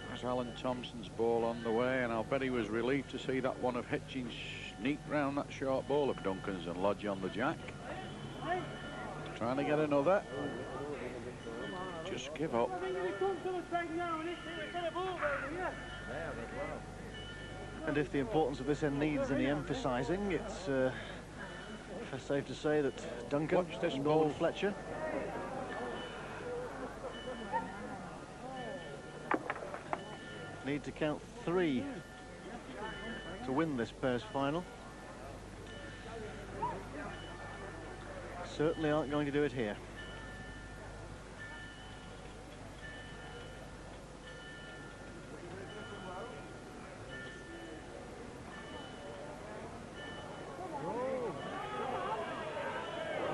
There's Allan Thompson's ball on the way, and I'll bet he was relieved to see that one of Hitchens sneak round that short ball of Duncan's and lodge on the jack. Trying to get another. Just give up. And if the importance of this end needs any emphasising, it's safe to say that Duncan and Norman Fletcher need to count 3 to win this pairs final. Certainly aren't going to do it here.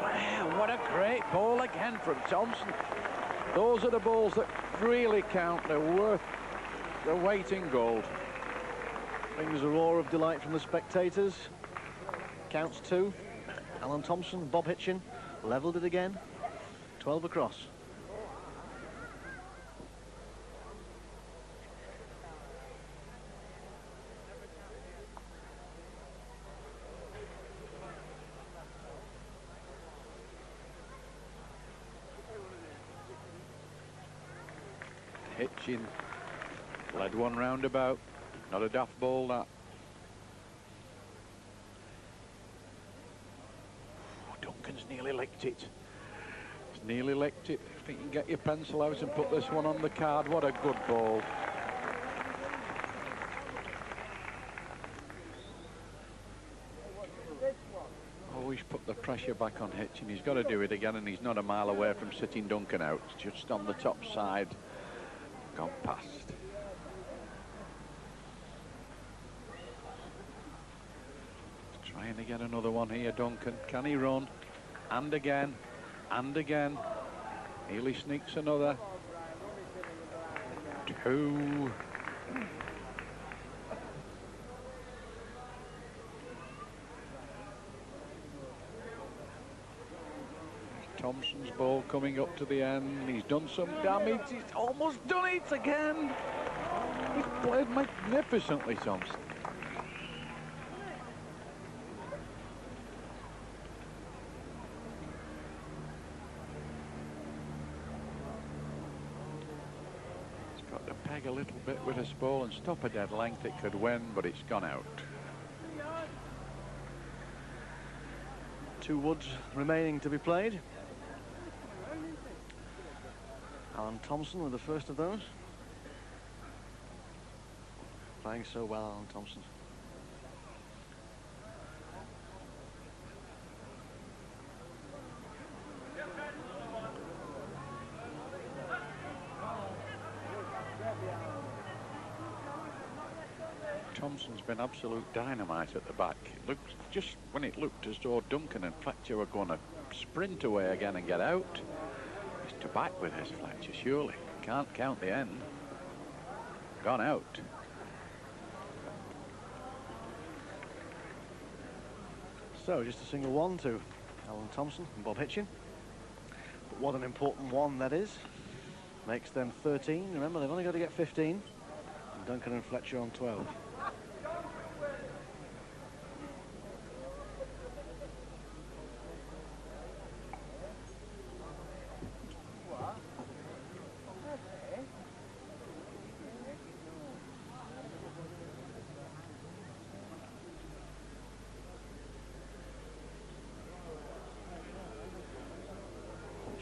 Wow, what a great ball again from Thompson. Those are the balls that really count. They're worth the weight in gold. Brings a roar of delight from the spectators. Counts 2. Allan Thompson, Bob Hitchen levelled it again. 12 across. Hitchen led one roundabout. Not a daft ball, that. Oh, Duncan's nearly licked it. He's nearly licked it. If you can get your pencil out and put this one on the card, what a good ball. Always put the pressure back on Hitchen. He's got to do it again, and he's not a mile away from sitting Duncan out. Just on the top side. Gone past. Trying to get another one here, Duncan. Can he run? And again. And again. Nearly sneaks another. 2. Thompson's ball coming up to the end. He's done some damage. He's almost done it again. He's played magnificently, Thompson. He's got to peg a little bit with his ball and stop a dead length. It could win, but it's gone out. 2 woods remaining to be played. Allan Thompson with the first of those. Playing so well, Allan Thompson. Thompson's been absolute dynamite at the back. It looked, just when it looked as though Duncan and Fletcher were going to sprint away again and get out, he's to back with his Fletcher, surely. Can't count the end. Gone out. So just a single one to Allan Thompson and Bob Hitchen. But what an important one that is. Makes them 13. Remember, they've only got to get 15. And Duncan and Fletcher on 12.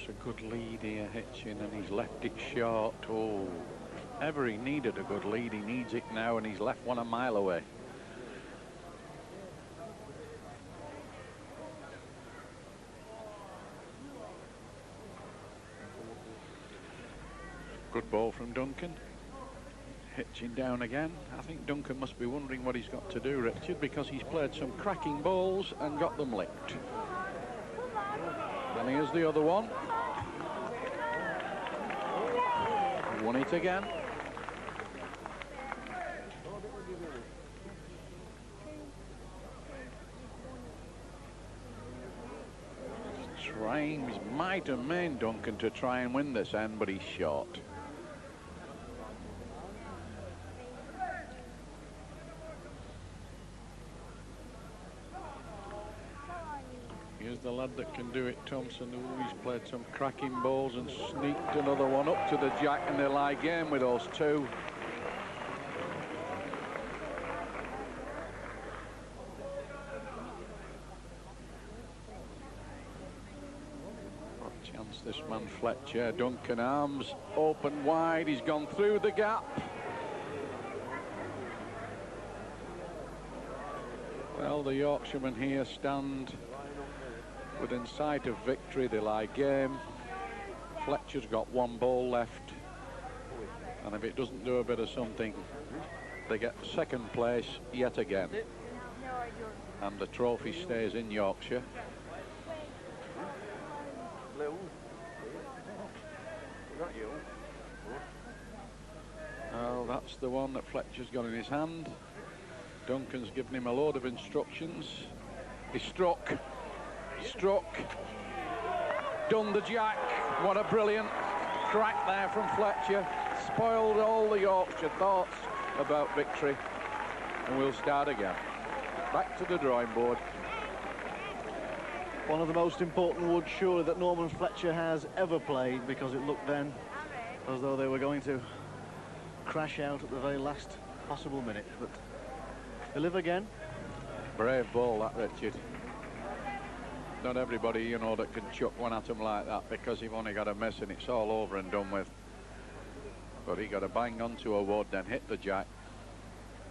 A good lead here, Hitchen, and he's left it short. Oh, if ever he needed a good lead, he needs it now, and he's left one a mile away. Good ball from Duncan. Hitchen down again. I think Duncan must be wondering what he's got to do, Richard, because he's played some cracking balls and got them licked. Then here's the other one. Won it again. Trying his might and main, Duncan, to try and win this end, but he's short. Here's the lad that can do it, Thompson, who he's played some cracking balls and sneaked another one up to the jack, and they lie game with those two. What chance this man Fletcher. Duncan, arms open wide, he's gone through the gap. Well, the Yorkshiremen here stand within sight of victory. They lie game. Fletcher's got one ball left, and if it doesn't do a bit of something, they get second place yet again, and the trophy stays in Yorkshire. Well, that's the one that Fletcher's got in his hand. Duncan's given him a load of instructions. He struck, done the jack. What a brilliant crack there from Fletcher. Spoiled all the Yorkshire thoughts about victory. And we'll start again. Back to the drawing board. One of the most important woods, surely, that Norman Fletcher has ever played, because it looked then as though they were going to crash out at the very last possible minute. But they live again. Brave ball, that, Richard. Not everybody, you know, that can chuck one at him like that, because you've only got a miss and it's all over and done with. But he got a bang onto a wood, then hit the jack,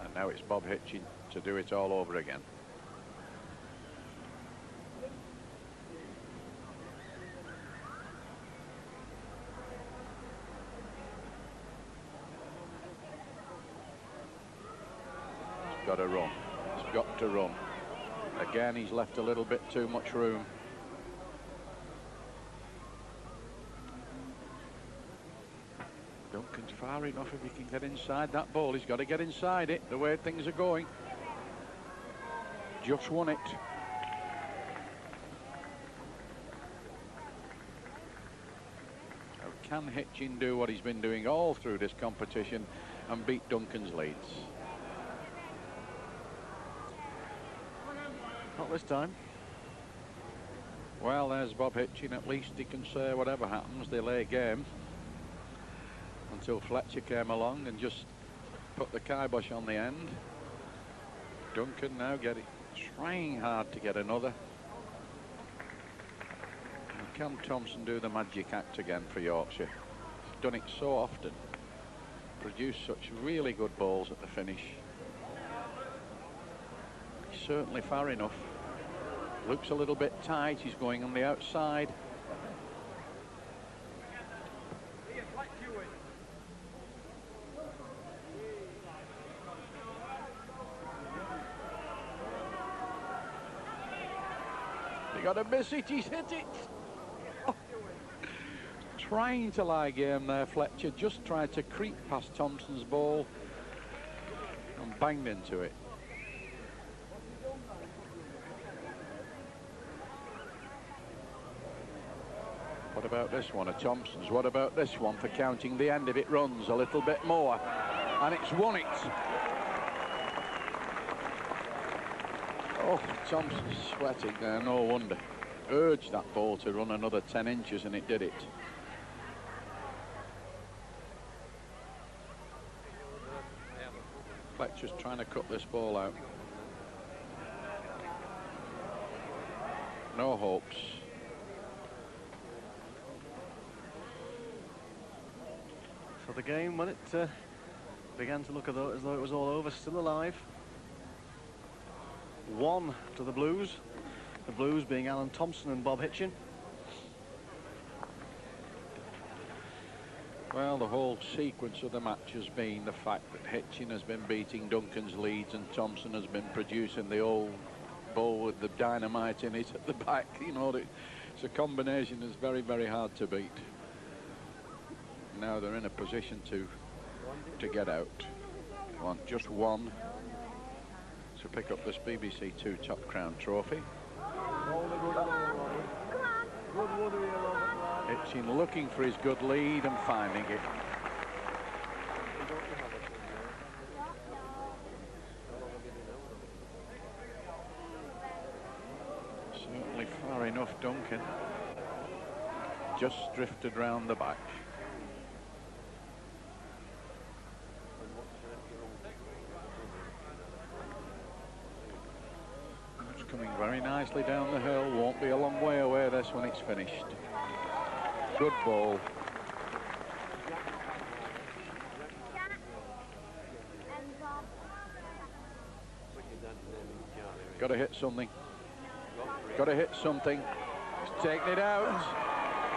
and now it's Bob Hitchen to do it all over again. He's got to run. He's got to run. Again, he's left a little bit too much room. Duncan's far enough if he can get inside that ball. He's got to get inside it, the way things are going. Just won it. How can Hitchen do what he's been doing all through this competition and beat Duncan's leads? Not this time. Well, there's Bob Hitchen. At least he can say whatever happens, they lay game. Until Fletcher came along and just put the kibosh on the end. Duncan now trying hard to get another. And can Thompson do the magic act again for Yorkshire? He's done it so often. Produced such really good balls at the finish. He's certainly far enough. Looks a little bit tight. He's going on the outside. He got to miss it. He's hit it. Oh. Trying to lie game there, Fletcher. Just tried to creep past Thompson's ball and banged into it. What about this one of Thompson's? What about this one for counting the end if it runs a little bit more? And it's won it. Oh, Thompson's sweating there, no wonder. Urged that ball to run another 10 inches and it did it. Fletcher's trying to cut this ball out. No hopes. So the game, when it began to look as though it was all over, still alive. 1 to the Blues. The Blues being Allan Thompson and Bob Hitchen. Well, the whole sequence of the match has been the fact that Hitchen has been beating Duncan's leads and Thompson has been producing the old ball with the dynamite in it at the back. You know, it's a combination that's very, very hard to beat. Now they're in a position to get out. Want just one to pick up this BBC Two Top Crown trophy. Hitchen looking for his good lead and finding it. Certainly far enough, Duncan. Just drifted round the back. It's coming very nicely down the hill. Won't be a long way away this when it's finished. Good ball. Got to hit something. Got to hit something. He's taking it out.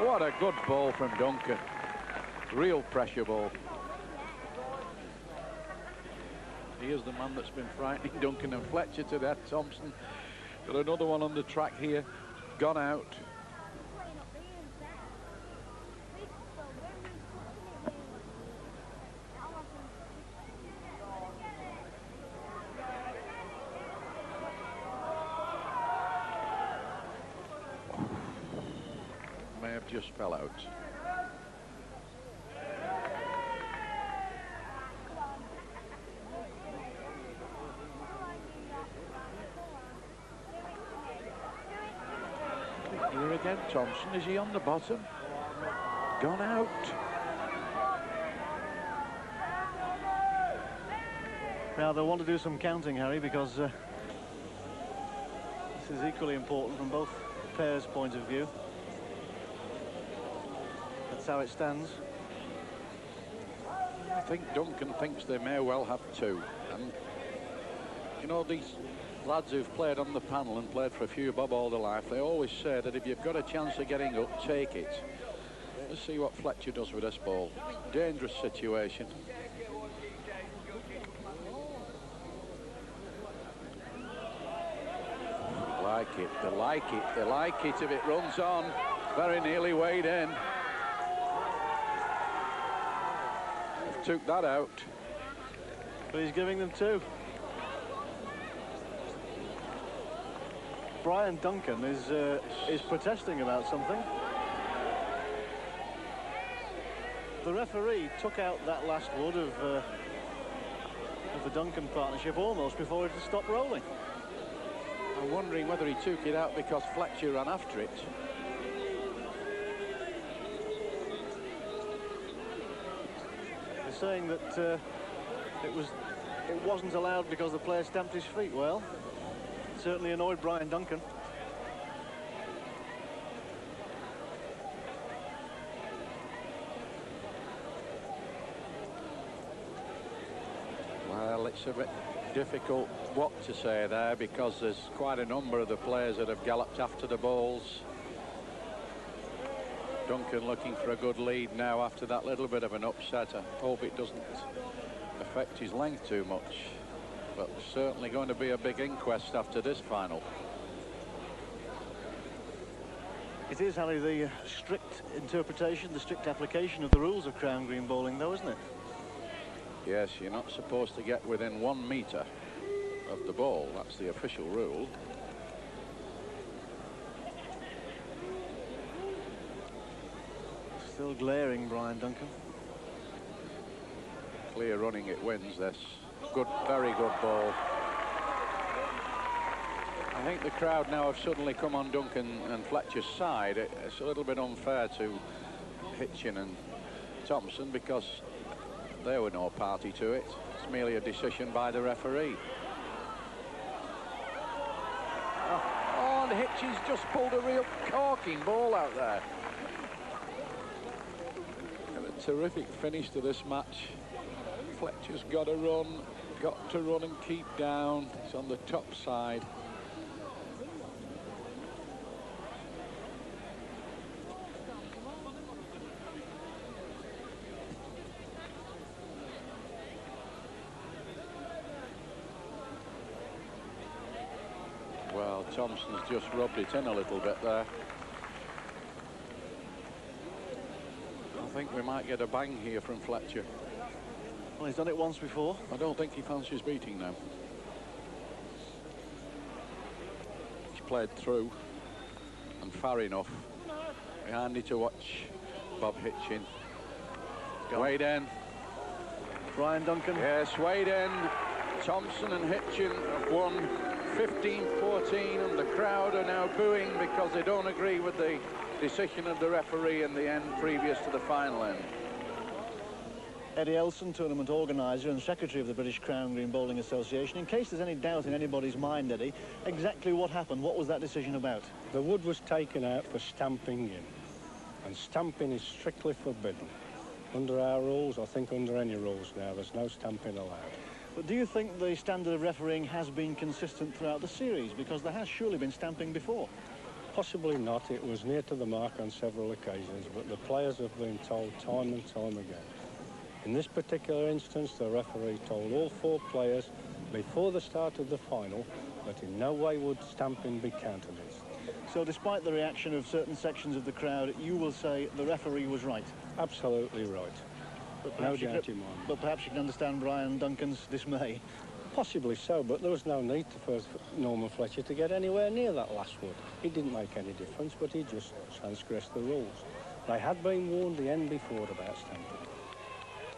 What a good ball from Duncan. Real pressure ball. He is the man that's been frightening Duncan and Fletcher to death. Thompson got another one on the track here. Gone out. Just fell out. Here again, Thompson. Is he on the bottom? Gone out. Now they'll want to do some counting, Harry, because this is equally important from both pairs' point of view. That's how it stands. I think Duncan thinks they may well have two. And, you know, these lads who've played on the panel and played for a few bob all their life, they always say that if you've got a chance of getting up, take it. Let's see what Fletcher does with this ball. Dangerous situation. They like it, they like it, they like it if it runs on. Very nearly weighed in. Took that out. But he's giving them two. Brian Duncan is protesting about something. The referee took out that last wood of the Duncan partnership almost before it had stopped rolling. I'm wondering whether he took it out because Fletcher ran after it. Saying that it wasn't allowed because the player stamped his feet. Well, it certainly annoyed Brian Duncan. Well, it's a bit difficult what to say there because there's quite a number of the players that have galloped after the balls. Duncan looking for a good lead now after that little bit of an upset. I hope it doesn't affect his length too much, but there's certainly going to be a big inquest after this final. It is, Harry, the strict interpretation, the strict application of the rules of crown green bowling, though, isn't it? Yes, you're not supposed to get within 1 metre of the ball. That's the official rule. Still glaring, Brian Duncan. Clear running, it wins this. Good, very good ball. I think the crowd now have suddenly come on Duncan and Fletcher's side. It's a little bit unfair to Hitchen and Thompson because they were no party to it. It's merely a decision by the referee. Oh, and Hitchen's just pulled a real corking ball out there. Terrific finish to this match. Fletcher's got to run and keep down. It's on the top side. Thompson's just rubbed it in a little bit there. I think we might get a bang here from Fletcher. Well, he's done it once before. I don't think he fancies beating now. He's played through and far enough. Handy to watch Bob Hitchen. Wade in. Brian Duncan. Yes, Wade in. Thompson and Hitchen have won 15-14, and the crowd are now booing because they don't agree with the decision of the referee in the end previous to the final end. Eddie Elson, tournament organiser and secretary of the British Crown Green Bowling Association. In case there's any doubt in anybody's mind, Eddie, exactly what happened? What was that decision about? The wood was taken out for stamping in, and stamping is strictly forbidden. Under our rules, I think under any rules now, there's no stamping allowed. But do you think the standard of refereeing has been consistent throughout the series? Because there has surely been stamping before. Possibly not. It was near to the mark on several occasions, but the players have been told time and time again. In this particular instance, the referee told all 4 players before the start of the final that in no way would stamping be countenanced. So despite the reaction of certain sections of the crowd, you will say the referee was right? Absolutely right. No doubt in mind. But perhaps you can understand Brian Duncan's dismay. Possibly so, but there was no need for Norman Fletcher to get anywhere near that last wood. It didn't make any difference, but he just transgressed the rules. They had been warned the end before about stamping.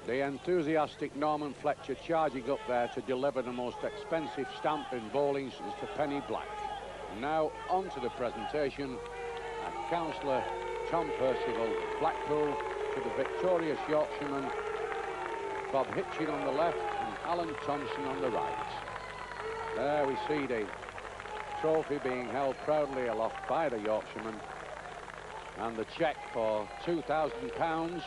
The enthusiastic Norman Fletcher charging up there to deliver the most expensive stamp in bowling since the penny black. Now on to the presentation. Councillor Tom Percival, Blackpool, to the victorious Yorkshireman Bob Hitchen on the left and Allan Thompson on the right. There we see the trophy being held proudly aloft by the Yorkshireman, and the cheque for £2,000,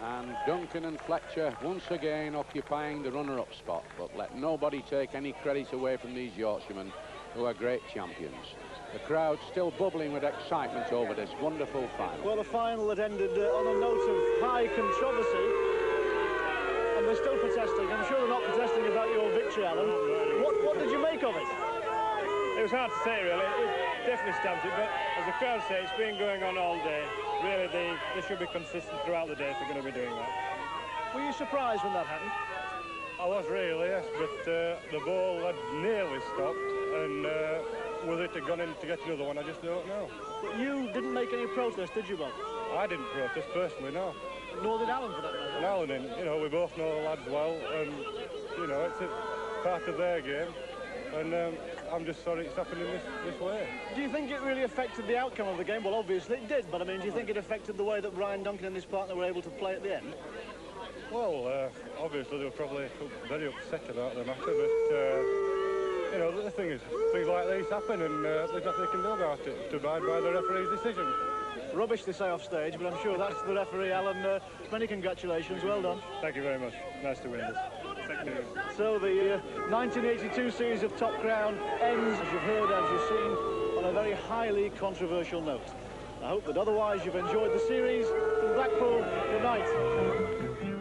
and Duncan and Fletcher once again occupying the runner-up spot. But let nobody take any credit away from these Yorkshiremen, who are great champions. The crowd still bubbling with excitement over this wonderful final. Well, a final that ended on a note of high controversy, and they're still protesting. I'm sure they're not protesting about your victory, Allan. What did you make of it? It was hard to say, really. It definitely stamped it, but as the crowd say, it's been going on all day. Really, they should be consistent throughout the day if they're going to be doing that. Were you surprised when that happened? I was really, yes, but the ball had nearly stopped, and whether it had gone in to get another one, I just don't know. But you didn't make any protest, did you, Bob? I didn't protest personally, no. Nor did Allan, for that matter. And Allan didn't. You know, we both know the lads well, and, you know, it's a part of their game, and I'm just sorry it's happening this way. Do you think it really affected the outcome of the game? Well, obviously it did, but I mean, do you think it affected the way that Brian Duncan and his partner were able to play at the end? Well, obviously they were probably very upset about the matter, but, you know, the thing is, things like these happen, and there's nothing they can do about it to abide by the referee's decision. Rubbish to say off stage, but I'm sure that's the referee, Allan. Many congratulations, well done. Thank you very much. Nice to win this. Thank you. So the 1982 series of Top Crown ends, as you've heard, as you've seen, on a very highly controversial note. I hope that otherwise you've enjoyed the series. From Blackpool, good night.